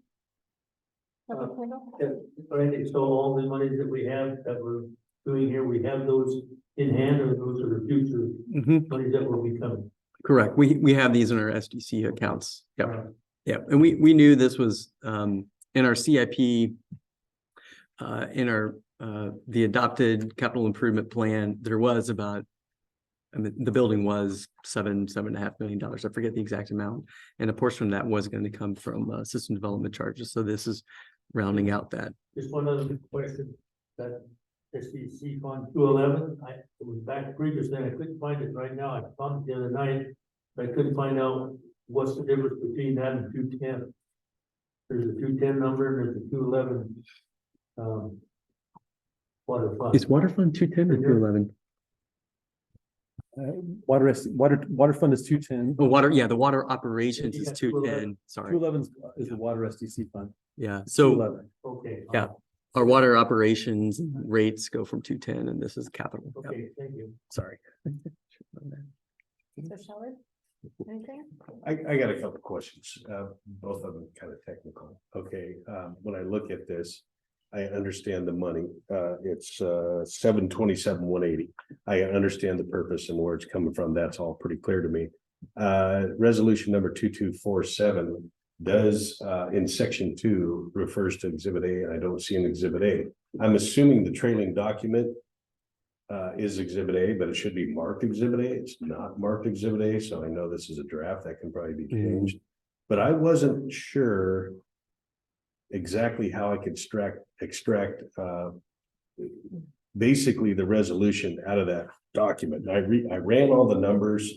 Councilor Kendall? Right, so all the monies that we have that we're doing here, we have those in hand, or those are the future monies that will be coming? Correct. We have these in our SDC accounts. Yep. Yeah. And we knew this was in our CIP, in our the adopted capital improvement plan, there was about, I mean, the building was $7.5 million. I forget the exact amount. And a portion of that was going to come from system development charges. So this is rounding out that. Just one other question, that SDC fund 211, it was back previously, I couldn't find it right now. I found it the other night, but I couldn't find out what's the difference between that and 210. There's a 210 number, and there's a 211 water fund. Is water fund 210 or 211? Water fund is 210. Oh, water, yeah, the water operations is 210. Sorry. 211 is the water SDC fund. Yeah, so 211. Okay. yeah, our water operations rates go from 210, and this is capital. Yep. Okay, thank you. Sorry. Mr. Sheller? Anything? I got a couple of questions, both of them kind of technical. Okay, when I look at this, I understand the money. It's $727,180. I understand the purpose and where it's coming from. That's all pretty clear to me. Resolution number 2247 does in section 2 refers to exhibit A, and I don't see an exhibit A. I'm assuming the trailing document is exhibit A, but it should be marked exhibit A. It's not marked exhibit A, so I know this is a draft that can probably be changed. But I wasn't sure exactly how I could extract basically the resolution out of that document. I ran all the numbers.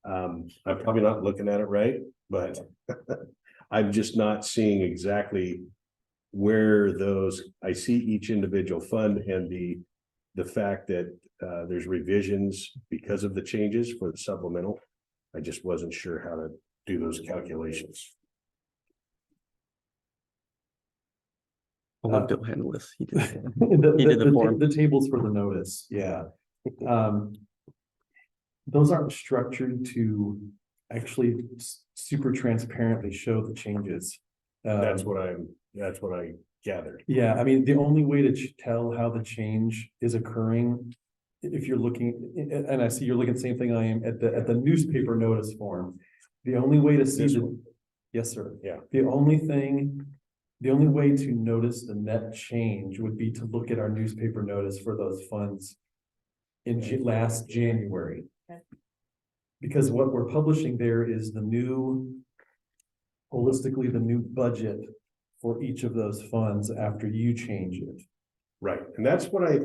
I'm probably not looking at it right, but I'm just not seeing exactly where those, I see each individual fund and the fact that there's revisions because of the changes for the supplemental. I just wasn't sure how to do those calculations. I'll let Bill handle this. He did, The tables for the notice, yeah. Those aren't structured to actually super transparently show the changes. That's what I gathered. Yeah, I mean, the only way to tell how the change is occurring, if you're looking, and I see you're looking the same thing I am at the newspaper notice form. The only way to see yes, sir. Yeah. The only way to notice the net change would be to look at our newspaper notice for those funds in last January. Okay. Because what we're publishing there is holistically the new budget for each of those funds after you change it. Right, and that's what I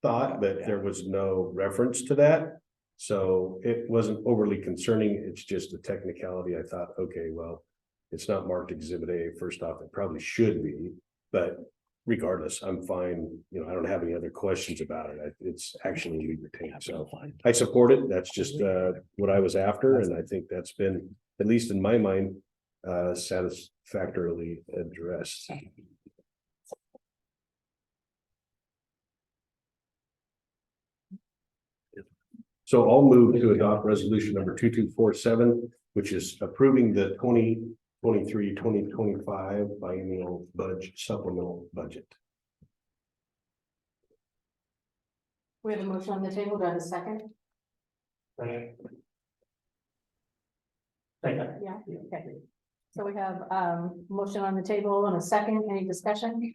thought, but there was no reference to that. So it wasn't overly concerning. It's just a technicality. I thought, okay, well, it's not marked exhibit A. First off, it probably should be, but regardless, I'm fine. You know, I don't have any other questions about it. It's actually retained. So I support it. That's just what I was after. And I think that's been, at least in my mind, satisfactorily addressed. So I'll move to adopt resolution number 2247, which is approving the 2023-2025 biennial budget supplemental budget. We have a motion on the table. Do I have a second? Second. Yeah, okay. So we have motion on the table and a second. Any discussion?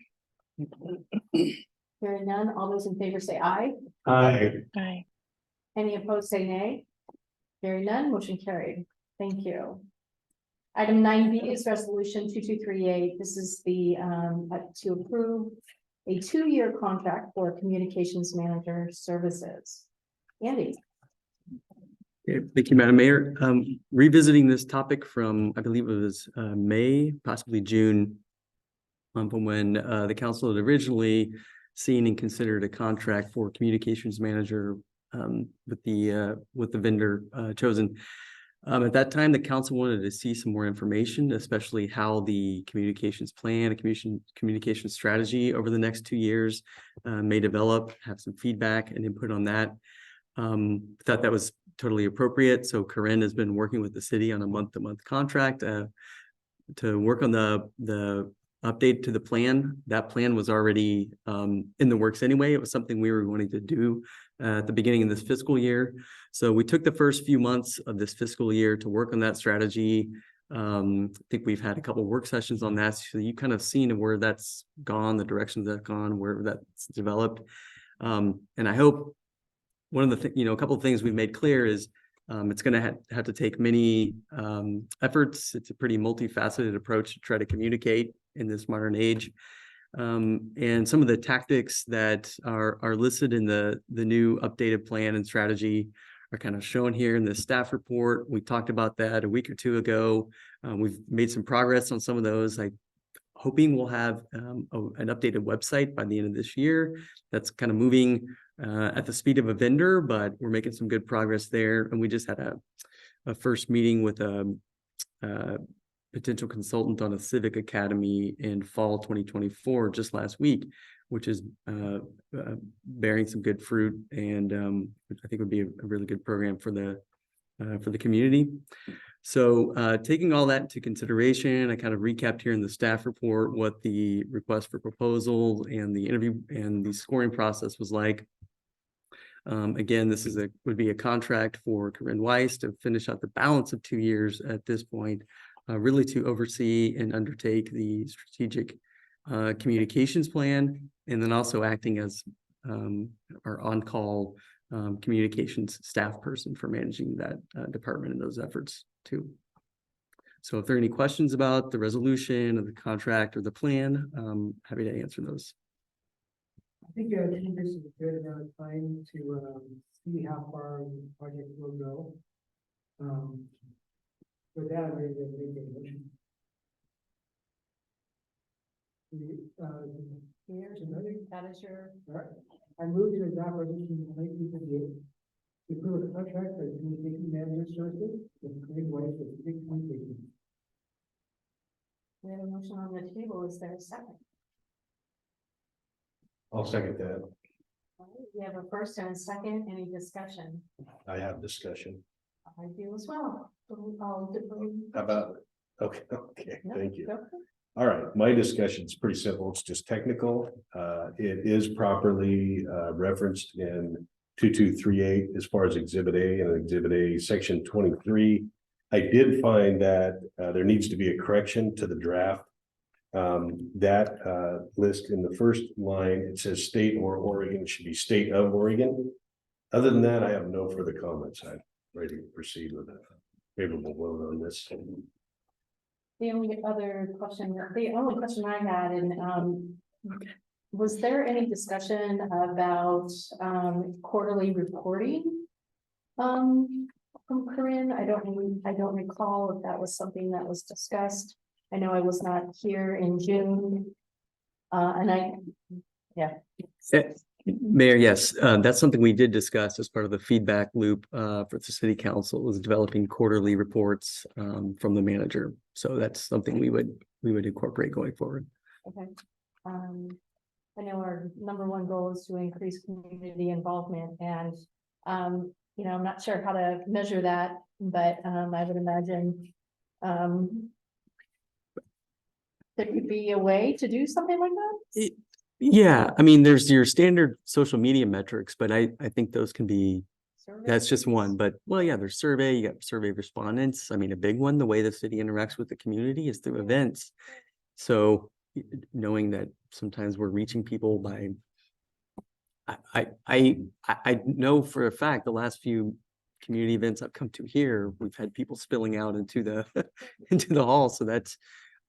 Hearing none. All those in favor say aye. Aye. Any opposed say nay. Hearing none, motion carried. Thank you. Item 9B is resolution 2238. This is the to approve a 2-year contract for communications manager services. Andy. Okay, thank you, Madam Mayor. Revisiting this topic from, I believe it was May, possibly June, from when the council had originally seen and considered a contract for communications manager with the vendor chosen. At that time, the council wanted to see some more information, especially how the communications plan, a communication strategy over the next 2 years may develop, have some feedback and input on that. Thought that was totally appropriate. So Corinne has been working with the city on a month-to-month contract to work on the update to the plan. That plan was already in the works anyway. It was something we were wanting to do at the beginning of this fiscal year. So we took the first few months of this fiscal year to work on that strategy. I think we've had a couple of work sessions on that. So you kind of seen where that's gone, the directions that's gone, where that's developed. And I hope one of the, a couple of things we've made clear is it's going to have to take many efforts. It's a pretty multifaceted approach to try to communicate in this modern age. And some of the tactics that are listed in the new updated plan and strategy are kind of shown here in the staff report. We talked about that a week or two ago. We've made some progress on some of those. I'm hoping we'll have an updated website by the end of this year. That's kind of moving at the speed of a vendor, but we're making some good progress there. And we just had a first meeting with a potential consultant on a civic academy in fall 2024, just last week, which is bearing some good fruit, and I think would be a really good program for the community. So taking all that into consideration, I kind of recapped here in the staff report what the request for proposal and the interview and the scoring process was like. Again, this is would be a contract for Corinne Weiss to finish out the balance of 2 years at this point, really to oversee and undertake the strategic communications plan, and then also acting as our on-call communications staff person for managing that department and those efforts too. So if there are any questions about the resolution of the contract or the plan, I'm happy to answer those. I think this is a good amount of time to see how far the project will go. With that, I'm ready to make a motion. Here's another. That is your. All right. I move to adopt resolution 1958 to approve a contract for communication management services with Corinne Weiss with Big Communications. We have a motion on the table. Is there a second? I'll second that. We have a first and a second. Any discussion? I have discussion. I do as well. How about, okay, No, thank you. go. All right, my discussion is pretty simple. It's just technical. It is properly referenced in 2238 as far as Exhibit A and Exhibit A Section 23. I did find that there needs to be a correction to the draft. That list in the first line, it says state or Oregon, it should be state of Oregon. Other than that, I have no further comments. I'm ready to proceed with a favorable vote on this. The only question I had, and was there any discussion about quarterly reporting From Corinne, I don't recall if that was something that was discussed. I know I was not here in June. Mayor, yes, that's something we did discuss as part of the feedback loop for the city council, was developing quarterly reports from the manager. So that's something we would incorporate going forward. Okay. I know our number one goal is to increase community involvement and, you know, I'm not sure how to measure that, but I would imagine there could be a way to do something like that. Yeah, I mean, there's your standard social media metrics, but I think those can be, that's just one, but well, yeah, there's survey, you got survey respondents. I mean, a big one, the way the city interacts with the community is through events. So knowing that sometimes we're reaching people by, I know for a fact the last few community events I've come to here, we've had people spilling out into the into the hall. So that's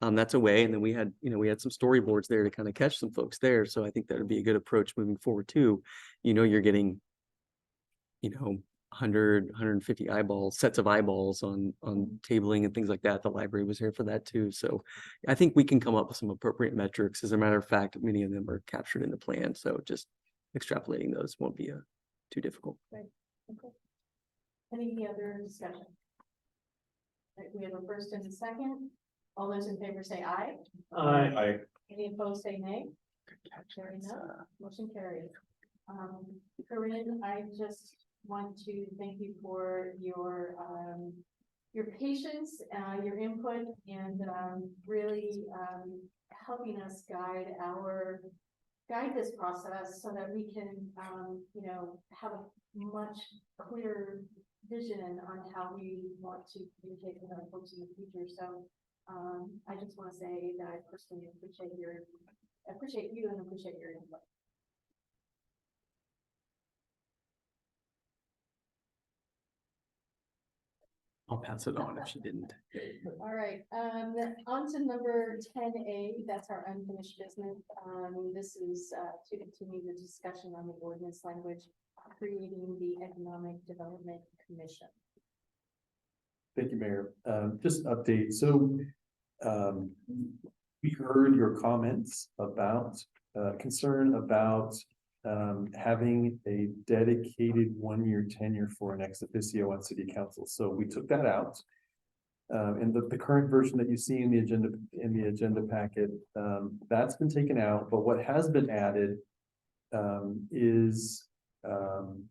a way. And then we had, you know, we had some storyboards there to kind of catch some folks there. So I think that would be a good approach moving forward too. You know, you're getting, you know, 100, 150 sets of eyeballs on tabling and things like that. The library was here for that too. So I think we can come up with some appropriate metrics. As a matter of fact, many of them are captured in the plan. So just extrapolating those won't be too difficult. Right. Okay. Any other discussion? Right, we have a first and a second. All those in favor say aye. I, Any opposed say nay. Carry no. Motion carries. Corinne, I just want to thank you for your patience, your input, and really helping us guide this process so that we can you know, have a much clearer vision on how we want to communicate with our folks in the future. So I just want to say that I personally appreciate you and appreciate your input. I'll pass it on if she didn't. All right, on to number 10A, that's our unfinished business. This is to continue the discussion on the ordinance language, creating the Economic Development Commission. Thank you, Mayor. Just an update. So we heard your comments about concern about having a dedicated 1-year tenure for an ex officio on city council. So we took that out. And the current version that you see in the agenda packet, that's been taken out. But what has been added is an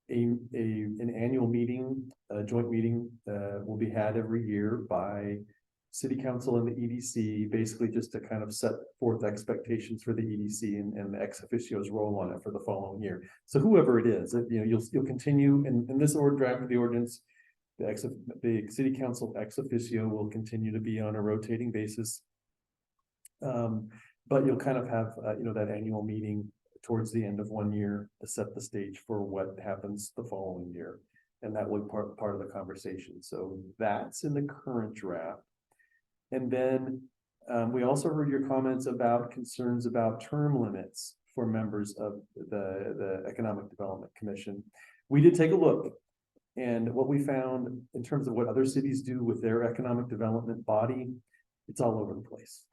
annual meeting, a joint meeting will be had every year by city council and the EDC, basically just to kind of set forth expectations for the EDC and the ex officio's role on it for the following year. So whoever it is, you know, you'll continue in this draft of the ordinance. The city council ex officio will continue to be on a rotating basis. But you'll kind of have, you know, that annual meeting towards the end of 1 year to set the stage for what happens the following year. And that will be part of the conversation. So that's in the current draft. And then we also heard your comments about concerns about term limits for members of the Economic Development Commission. We did take a look. And what we found in terms of what other cities do with their economic development body, it's all over the place.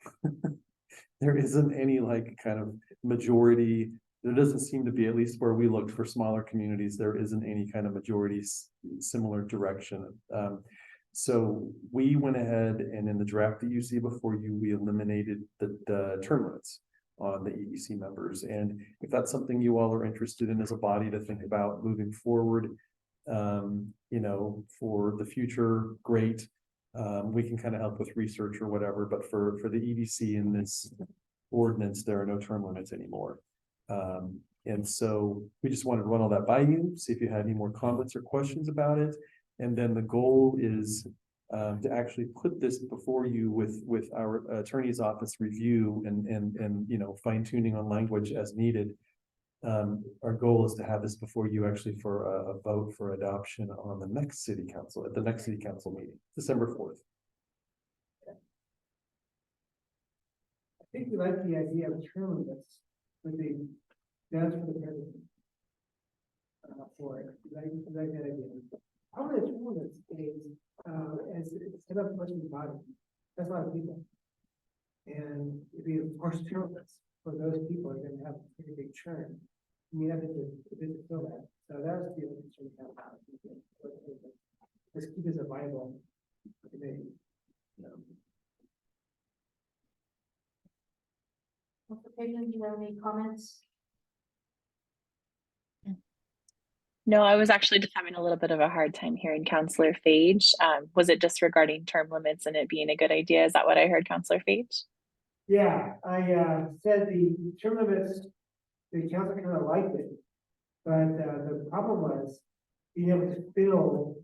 There isn't any like kind of majority. There doesn't seem to be, at least where we looked for smaller communities, there isn't any kind of majority similar direction. So we went ahead and in the draft that you see before you, we eliminated the term limits on the EDC members. And if that's something you all are interested in as a body to think about moving forward, you know, for the future, great. We can kind of help with research or whatever, but for the EDC in this ordinance, there are no term limits anymore. And so we just wanted to run all that by you, see if you had any more comments or questions about it. And then the goal is to actually put this before you with our attorney's office review and you know, fine tuning on language as needed. Our goal is to have this before you actually for a vote for adoption on the next city council, at the next city council meeting, December 4th. I think we like the idea of term limits, but that's for the president. for it. Like that idea. How many tournaments as instead of person's body? That's a lot of people. And if you force tournaments for those people, are going to have a pretty big churn. I mean, I think it's still that. So that was the other concern we had about it. Let's keep this a viable committee. Dr. Pagin, do you have any comments? No, I was actually just having a little bit of a hard time hearing Counselor Phage. Was it just regarding term limits and it being a good idea? Is that what I heard, Counselor Phage? Yeah, I said the term limits, the council kind of liked it. But the problem was being able to field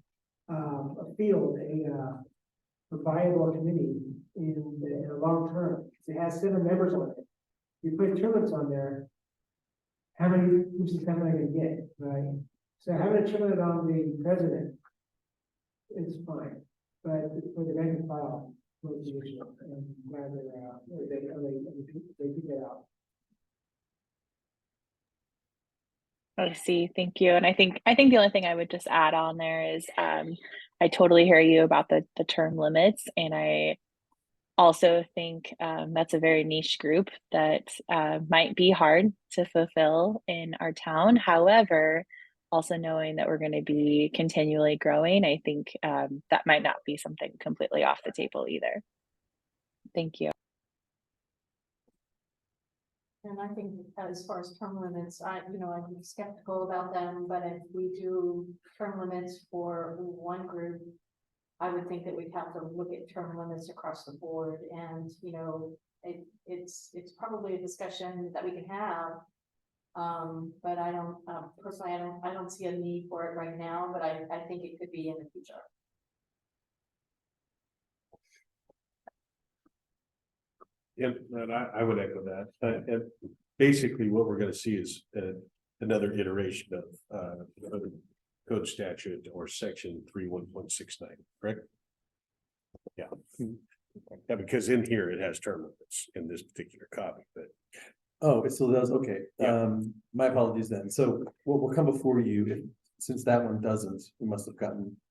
a viable committee in a long term. It has 7 members on it. You put term limits on there, how many groups is coming to get, right? So having a term limit on the president is fine, but for the rank and file was the issue. And I'm glad that they did that out. I see. Thank you. And I think the only thing I would just add on there is I totally hear you about the term limits, and I also think that's a very niche group that might be hard to fulfill in our town. However, also knowing that we're going to be continually growing, I think that might not be something completely off the table either. Thank you. And I think as far as term limits, I'm skeptical about them, but if we do term limits for one group, I would think that we'd have to look at term limits across the board, and, it's probably a discussion that we can have. But I don't, personally, I don't see a need for it right now, but I think it could be in the future. And I would echo that. And basically what we're gonna see is another iteration of code statute or section 31169, correct? Yeah. Yeah, because in here it has term limits in this particular copy, but Oh, it still does, okay, Yeah. My apologies then, so what will come before you, since that one doesn't, we must have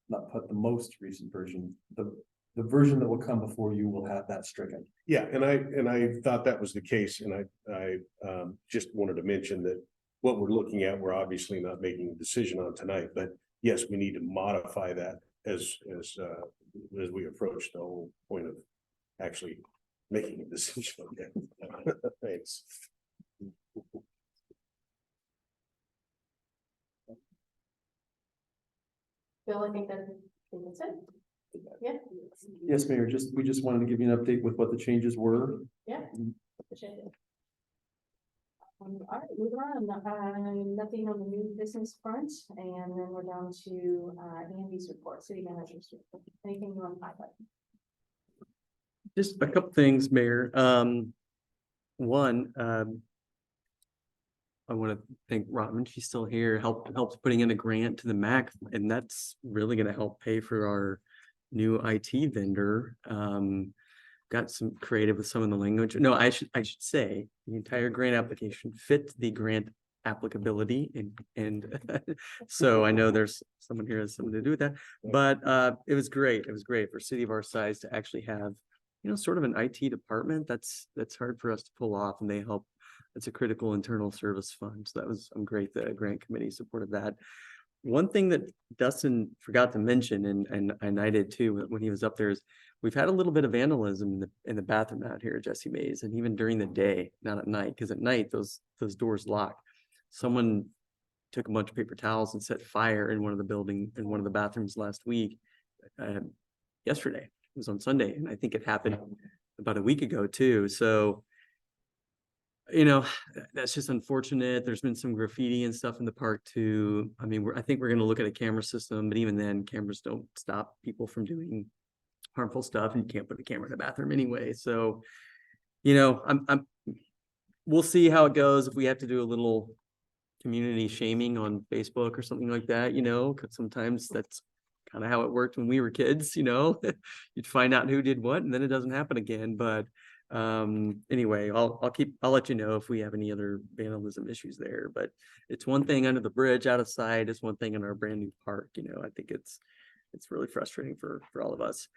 not put the most recent version, the version that will come before you will have that stricken. yeah, and I thought that was the case, and I just wanted to mention that what we're looking at, we're obviously not making a decision on tonight, but yes, we need to modify that as we approach the whole point of actually making a decision. Okay. Thanks. Bill, I think that's it. Yeah. Yes, Mayor, we just wanted to give you an update with what the changes were. Yeah. Appreciate it. All right, moving on. Nothing on the new business front, and then we're down to Andy's report, city manager's report. Anything you want to highlight? Just a couple things, Mayor. One, I want to thank Robin. She's still here. Helps putting in a grant to the MAC, and that's really going to help pay for our new IT vendor. Got some creative with some of the language. No, I should say the entire grant application fit the grant applicability, and so I know there's someone here has something to do with that, but it was great. It was great for a city of our size to actually have, sort of an IT department that's hard for us to pull off, and they help. It's a critical internal service fund. So I'm great the grant committee supported that. One thing that Dustin forgot to mention, and I did too when he was up there, is we've had a little bit of vandalism in the bathroom out here at Jesse Mays, and even during the day, not at night, because at night those doors lock. Someone took a bunch of paper towels and set fire in one of the bathrooms last week. Yesterday, it was on Sunday, and I think it happened about a week ago too. So, that's just unfortunate. There's been some graffiti and stuff in the park too. I mean, I think we're going to look at a camera system, but even then, cameras don't stop people from doing harmful stuff, and you can't put a camera in a bathroom anyway. So, we'll see how it goes. If we have to do a little community shaming on Facebook or something like that, because sometimes that's kind of how it worked when we were kids. You'd find out who did what, and then it doesn't happen again. But Anyway, I'll let you know if we have any other vandalism issues there, but it's one thing under the bridge out of sight. It's one thing in our brand new park, you know, I think it's really frustrating for all of us.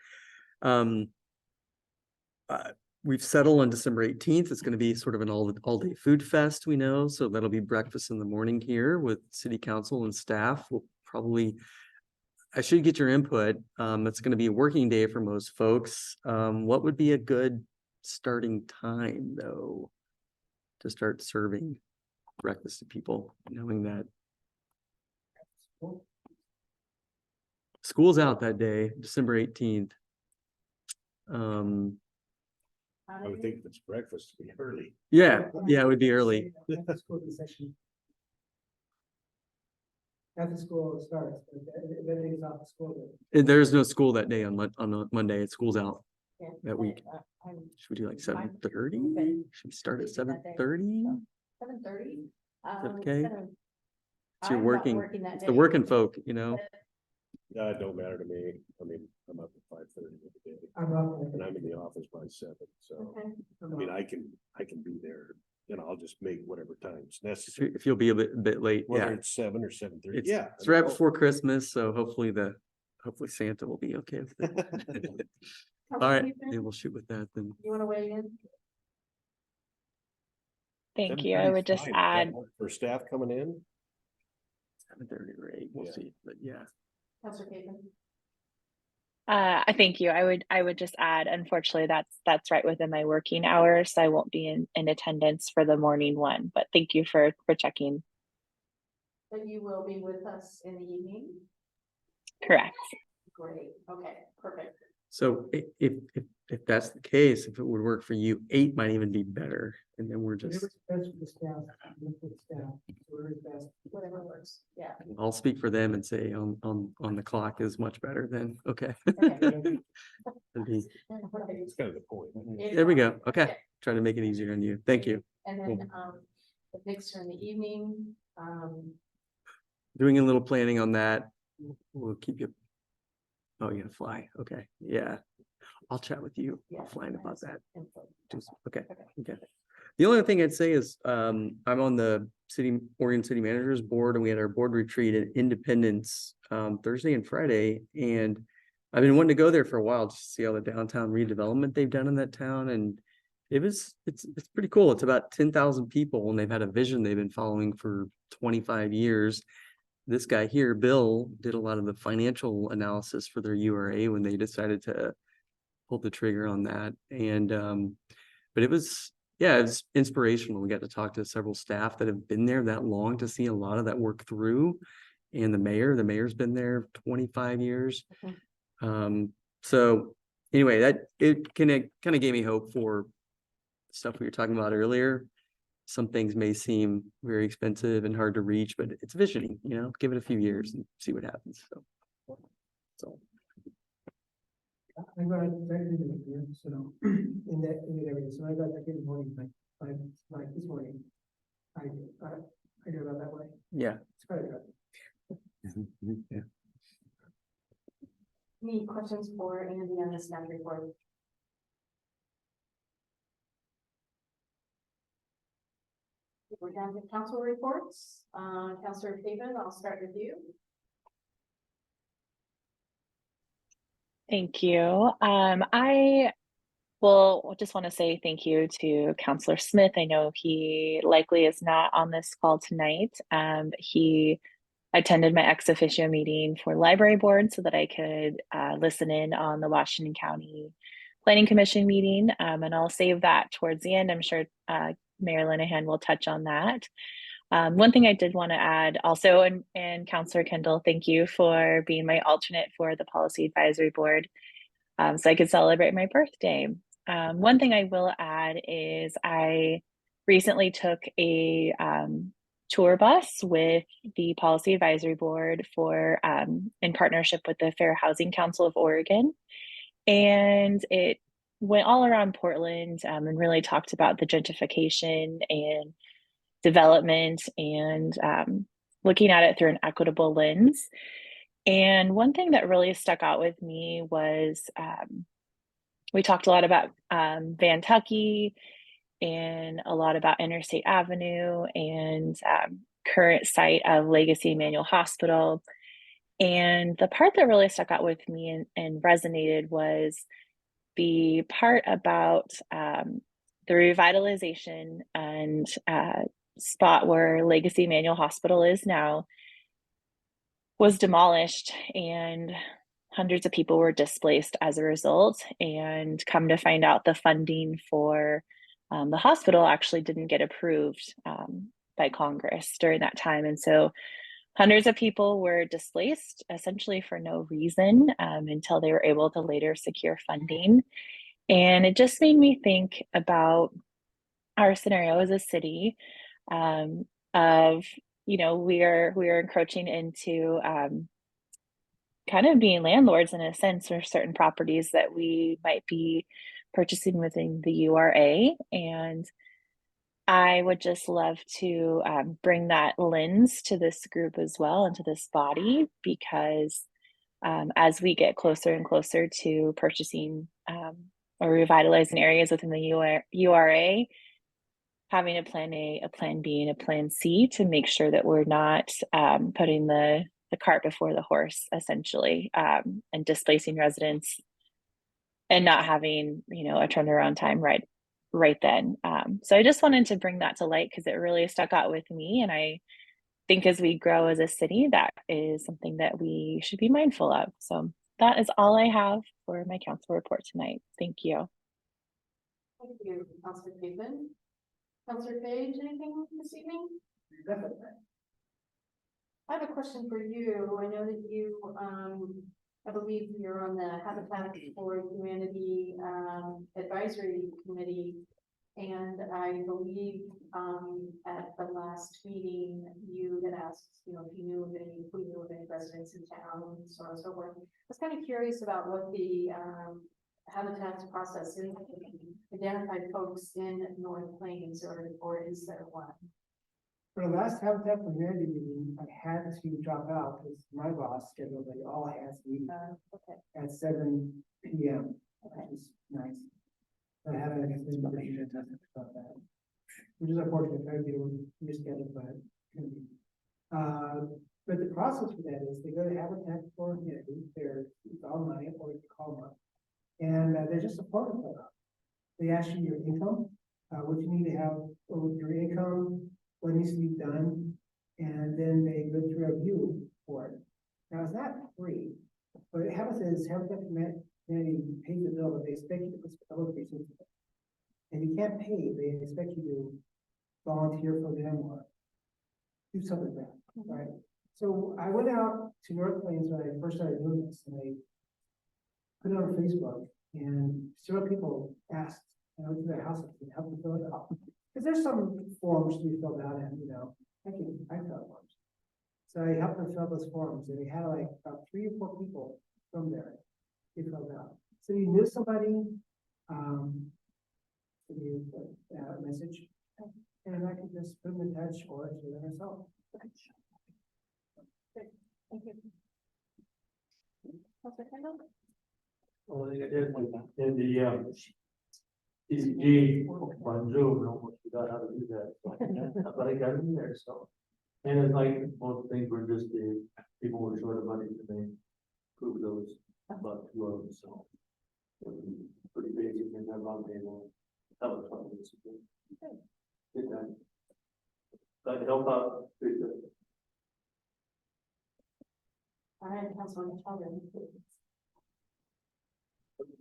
We've settled on December 18th. It's going to be sort of an all day food fest, we know. So that'll be breakfast in the morning here with city council and staff. I should get your input. It's going to be a working day for most folks. What would be a good starting time though, to start serving breakfast to people, knowing that school's out that day, December 18th. I would think if it's breakfast, it'd be early. Yeah, it would be early. After school session. After school starts, if everything's off the school. There's no school that day on Monday. It's school's out Yeah. that week. Should we do like 7:30? Should we start at 7:30? 7:30? Okay. So you're I'm not working, that the day. working folk, you know? It don't matter to me. I mean, I'm up at 5:30 every day I'm off. and I'm in the office by 7. So, Okay. I mean, I can be there, you know, I'll just make whatever time's necessary. If you'll be a bit late, Whether yeah. it's 7 or 7:30. It's, Yeah. it's right before Christmas, so hopefully Santa will be okay with it. All right, maybe we'll shoot with that then. You wanna weigh in? Thank you. I would just add, For staff coming in, 7:30 or 8, we'll Yeah. see, but yeah. Counselor Capen? I thank you. I would just add, unfortunately, that's right within my working hours. So I won't be in attendance for the morning one, but thank you for checking. But you will be with us in the evening? Correct. Great, okay, perfect. So if that's the case, if it would work for you, 8 might even be better. And then we're just, Whatever's best for the staff, look for the staff, whatever's best. Whatever works, yeah. I'll speak for them and say on the clock is much better than, okay. Okay. That'd be- it's kind of the point. There we go. Okay. Trying to make it easier on you. Thank you. And then, the mixer in the evening, Doing a little planning on that. We'll keep you. Oh, you're gonna fly. Okay. Yeah. I'll chat with you Yeah. offline about that. info. Okay. Okay. Okay. The only thing I'd say is, I'm on the Oregon City Managers Board, and we had our board retreat at Independence, Thursday and Friday. And I've been wanting to go there for a while just to see all the downtown redevelopment they've done in that town. And it's pretty cool. It's about 10,000 people, and they've had a vision they've been following for 25 years. This guy here, Bill, did a lot of the financial analysis for their URA when they decided to pull the trigger on that. And, but it was inspirational. We got to talk to several staff that have been there that long to see a lot of that work through. And the mayor's been there 25 years. So anyway, that it kind of gave me hope for stuff we were talking about earlier. Some things may seem very expensive and hard to reach, but it's visioning, you know, give it a few years and see what happens. So. I got exactly the year, so in that area, so I got that in the morning, like this morning. I go about that way. Yeah. It's quite good. Yeah. Any questions for Andy on the staff report? We're down to council reports. Councilor Capen, I'll start with you. Thank you. I will just want to say thank you to Counselor Smith. I know he likely is not on this call tonight. He attended my ex officio meeting for library board so that I could listen in on the Washington County Planning Commission meeting. And I'll save that towards the end. I'm sure Mayor Linehan will touch on that. One thing I did want to add also, and Counselor Kendall, thank you for being my alternate for the Policy Advisory Board so I could celebrate my birthday. One thing I will add is I recently took a tour bus with the Policy Advisory Board for in partnership with the Fair Housing Council of Oregon. And it went all around Portland and really talked about the gentrification and development and looking at it through an equitable lens. And one thing that really stuck out with me was we talked a lot about Van Tucky and a lot about Interstate Avenue and current site of Legacy Emmanuel Hospital. And the part that really stuck out with me and resonated was the part about the revitalization and spot where Legacy Emmanuel Hospital is now was demolished, and hundreds of people were displaced as a result. And come to find out, the funding for the hospital actually didn't get approved by Congress during that time. And so hundreds of people were displaced essentially for no reason until they were able to later secure funding. And it just made me think about our scenario as a city of, you know, we are encroaching into kind of being landlords in a sense for certain properties that we might be purchasing within the URA. And I would just love to bring that lens to this group as well, and to this body, because as we get closer and closer to purchasing or revitalizing areas within the URA, having a plan A, a plan B, and a plan C to make sure that we're not putting the cart before the horse, essentially, and displacing residents and not having, you know, a turnaround time right then. So I just wanted to bring that to light because it really stuck out with me. And I think as we grow as a city, that is something that we should be mindful of. So that is all I have for my council report tonight. Thank you. Thank you, Councilor Friedman. Councilor Page, anything this evening? I have a question for you. I know that you, I believe you're on the Habitat for Humanity Advisory Committee. And I believe at the last meeting, you had asked, you know, if you knew of any residents in town, and so on and so forth. I was kind of curious about what the Habitat's process is. Identified folks in North Plains, or is there one? For the last Habitat for Humanity meeting, I had to drop out because my boss scheduled an all hands meeting at 7 p.m. That was nice. I had a conversation about that, which is unfortunate. I would reschedule, but the process for that is they go to Habitat for Humanity. It's online, or you can call them up, and they're just a form fill out. They ask you your income, what you need to have with your income, what needs to be done, and then they go through a review for it. Now it's not free, but what happens is Habitat for Humanity pays the bill, but they expect you to put some allocations in it. And you can't pay, they expect you to volunteer for them or do something like that, right? So I went out to North Plains when I first started doing this, and I put it on Facebook, and several people asked, and I went to their house and help them fill it out. Because there's some forms to be filled out, and you know, I fill out forms. So I helped them fill out those forms, and we had like about 3 or 4 people from there they filled out. So you knew somebody, send you a message, and I could just put them in touch or to them myself. Thank you. Councilor Kendall? Well, I did in the TCG on Zoom, I almost forgot how to do that, but I got it in there, so. And it's like most things were just the people were short of money to make prove those about 2 of them, so. Pretty basic and have on table. That was fun. Good time. Glad to help out. All right, Councilor Sheldon.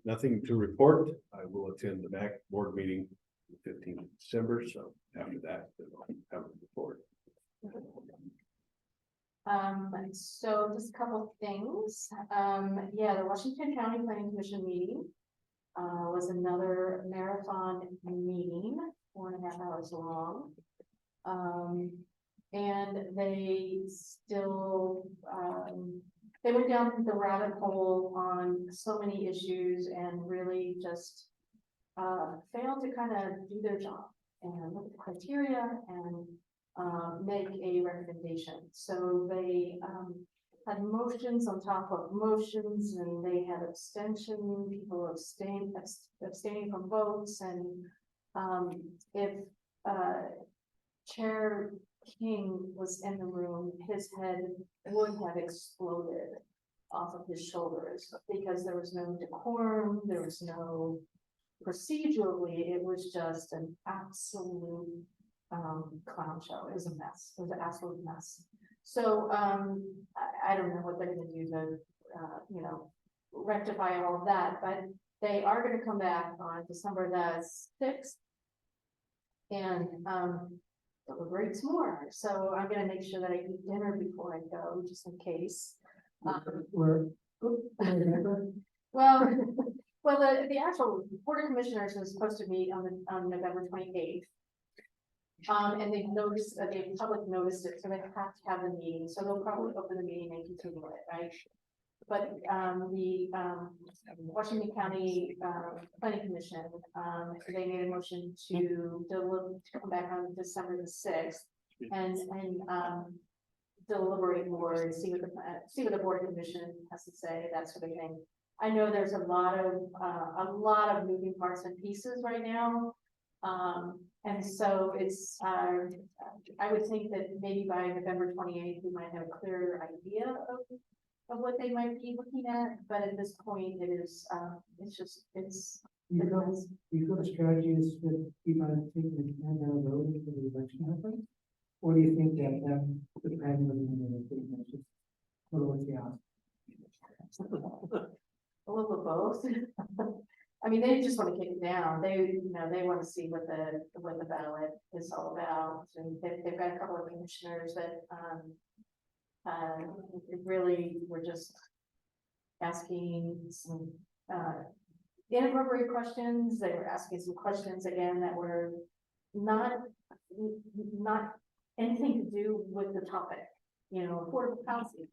Nothing to report. I will attend the MAC board meeting the 15th of December, so after that, then I'll have a report. So just a couple of things. Yeah, the Washington County Planning Commission meeting was another marathon meeting, 4.5 hours long. And they still, they went down the rabbit hole on so many issues and really just failed to kind of do their job and look at the criteria and make a recommendation. So they had motions on top of motions, and they had abstention, people abstaining from votes, and if Chair King was in the room, his head would have exploded off of his shoulders, because there was no decorum, there was no procedurally, it was just an absolute clown show. It was a mess. It was an absolute mess. So I don't know what they're gonna do to rectify all of that, but they are gonna come back on December the 6th and deliberate some more. So I'm gonna make sure that I eat dinner before I go, just in case. Well, the actual Board of Commissioners is supposed to meet on November 28th. And they've noticed, they've public noticed it, so they have to have the meeting, so they'll probably open the meeting and continue it, right? But, the, Washington County, Planning Commission, they made a motion to come back on December the 6th and deliberate more and see what the Board of Commission has to say, that sort of thing. I know there's a lot of moving parts and pieces right now. And so it's, I would think that maybe by November 28th, we might have a clearer idea of what they might be looking at, but at this point, it is, You feel the strategy is to keep on taking the can down the road until the election happens? Or do you think that the plan was just total chaos? a little of both. I mean, they just want to kick it down. They want to see what the ballot is all about. And they've got a couple of commissioners that, really were just asking some, inappropriate questions. They were asking some questions again that were not anything to do with the topic, affordable housing.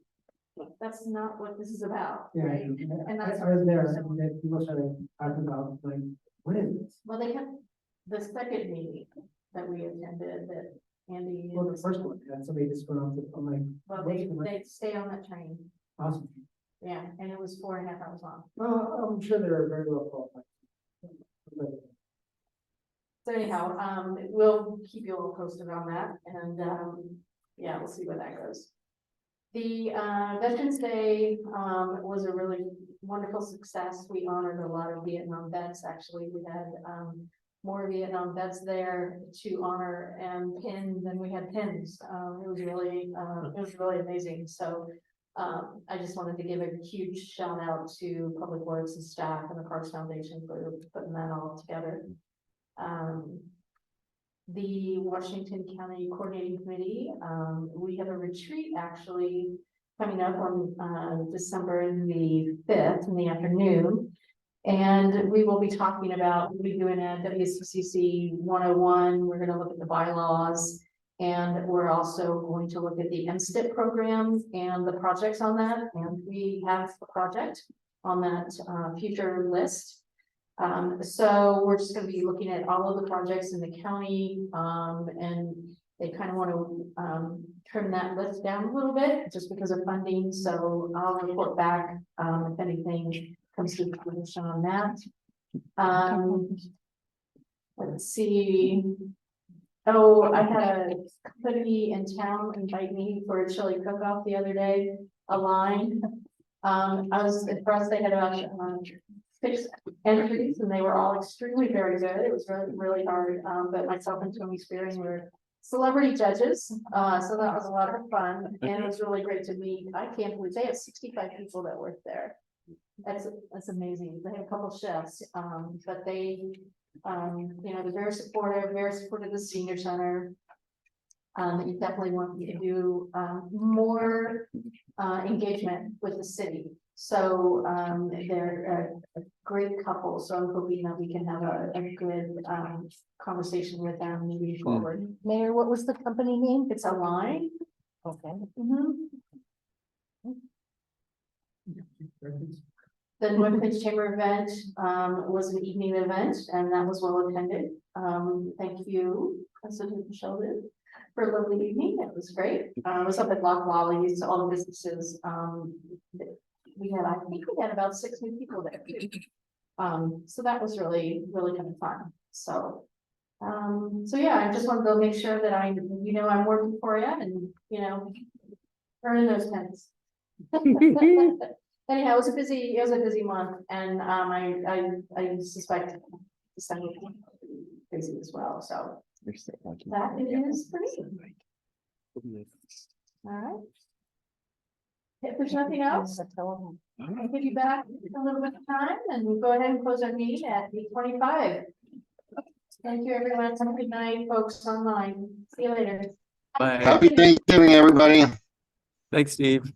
That's not what this is about, Yeah, right? And that's. I was there, and then people started talking about, like, what is this? Well, they kept the second meeting that we attended, that Andy. Well, the first one, and somebody just went on to, I'm like, Well, they stay on that train, awesome. yeah, and it was 4.5 hours long. Well, I'm sure they're very well qualified. So anyhow, we'll keep you all posted on that, and, yeah, we'll see where that goes. The, Veterans Day, was a really wonderful success. We honored a lot of Vietnam vets, actually. We had, more Vietnam vets there to honor and pin than we had pins. It was really amazing. So, I just wanted to give a huge shout out to Public Works and staff and the Parks Foundation for putting that all together. The Washington County Coordinating Committee, we have a retreat actually coming up on December the 5th in the afternoon. And we will be talking about, we'll be doing a WCCC 101. We're going to look at the bylaws, and we're also going to look at the MSTIP program and the projects on that. And we have a project on that future list. So we're just going to be looking at all of the projects in the county, and they kind of want to trim that list down a little bit just because of funding. So I'll report back if anything comes to fruition on that. Let's see. Oh, I had a company in town invite me for a chili cook-off the other day, Align. I was impressed. They had about 6 entries, and they were all extremely very good. It was really, really hard. But myself and Tony Spearing were celebrity judges. So that was a lot of fun, and it was really great to meet. I can't believe they have 65 people that work there. That's amazing. They have a couple chefs, but they, they're very supportive of the senior center. You definitely want to do more engagement with the city. So they're a great couple. So I'm hoping that we can have a good conversation with them moving forward. Mayor, what was the company name? It's Align. Okay. The North Page Chamber event was an evening event, and that was well attended. Thank you, President Sheldon. for a lovely evening. It was great. I was up at Loch Lolly's, all the businesses. We had, I think we had about 6 new people there. So that was really, really kind of fun. So, yeah, I just wanted to make sure that I'm working for you and, earning those pens. Anyhow, it was a busy month, and I suspect December will be busy as well, so that is for me. All right. If there's nothing else, I'll give you back a little bit of time, and we'll go ahead and close our meeting at 8:25. Thank you, everyone. Have a good night, folks online. See you later. Bye. Happy Thanksgiving, everybody. Thanks, Steve.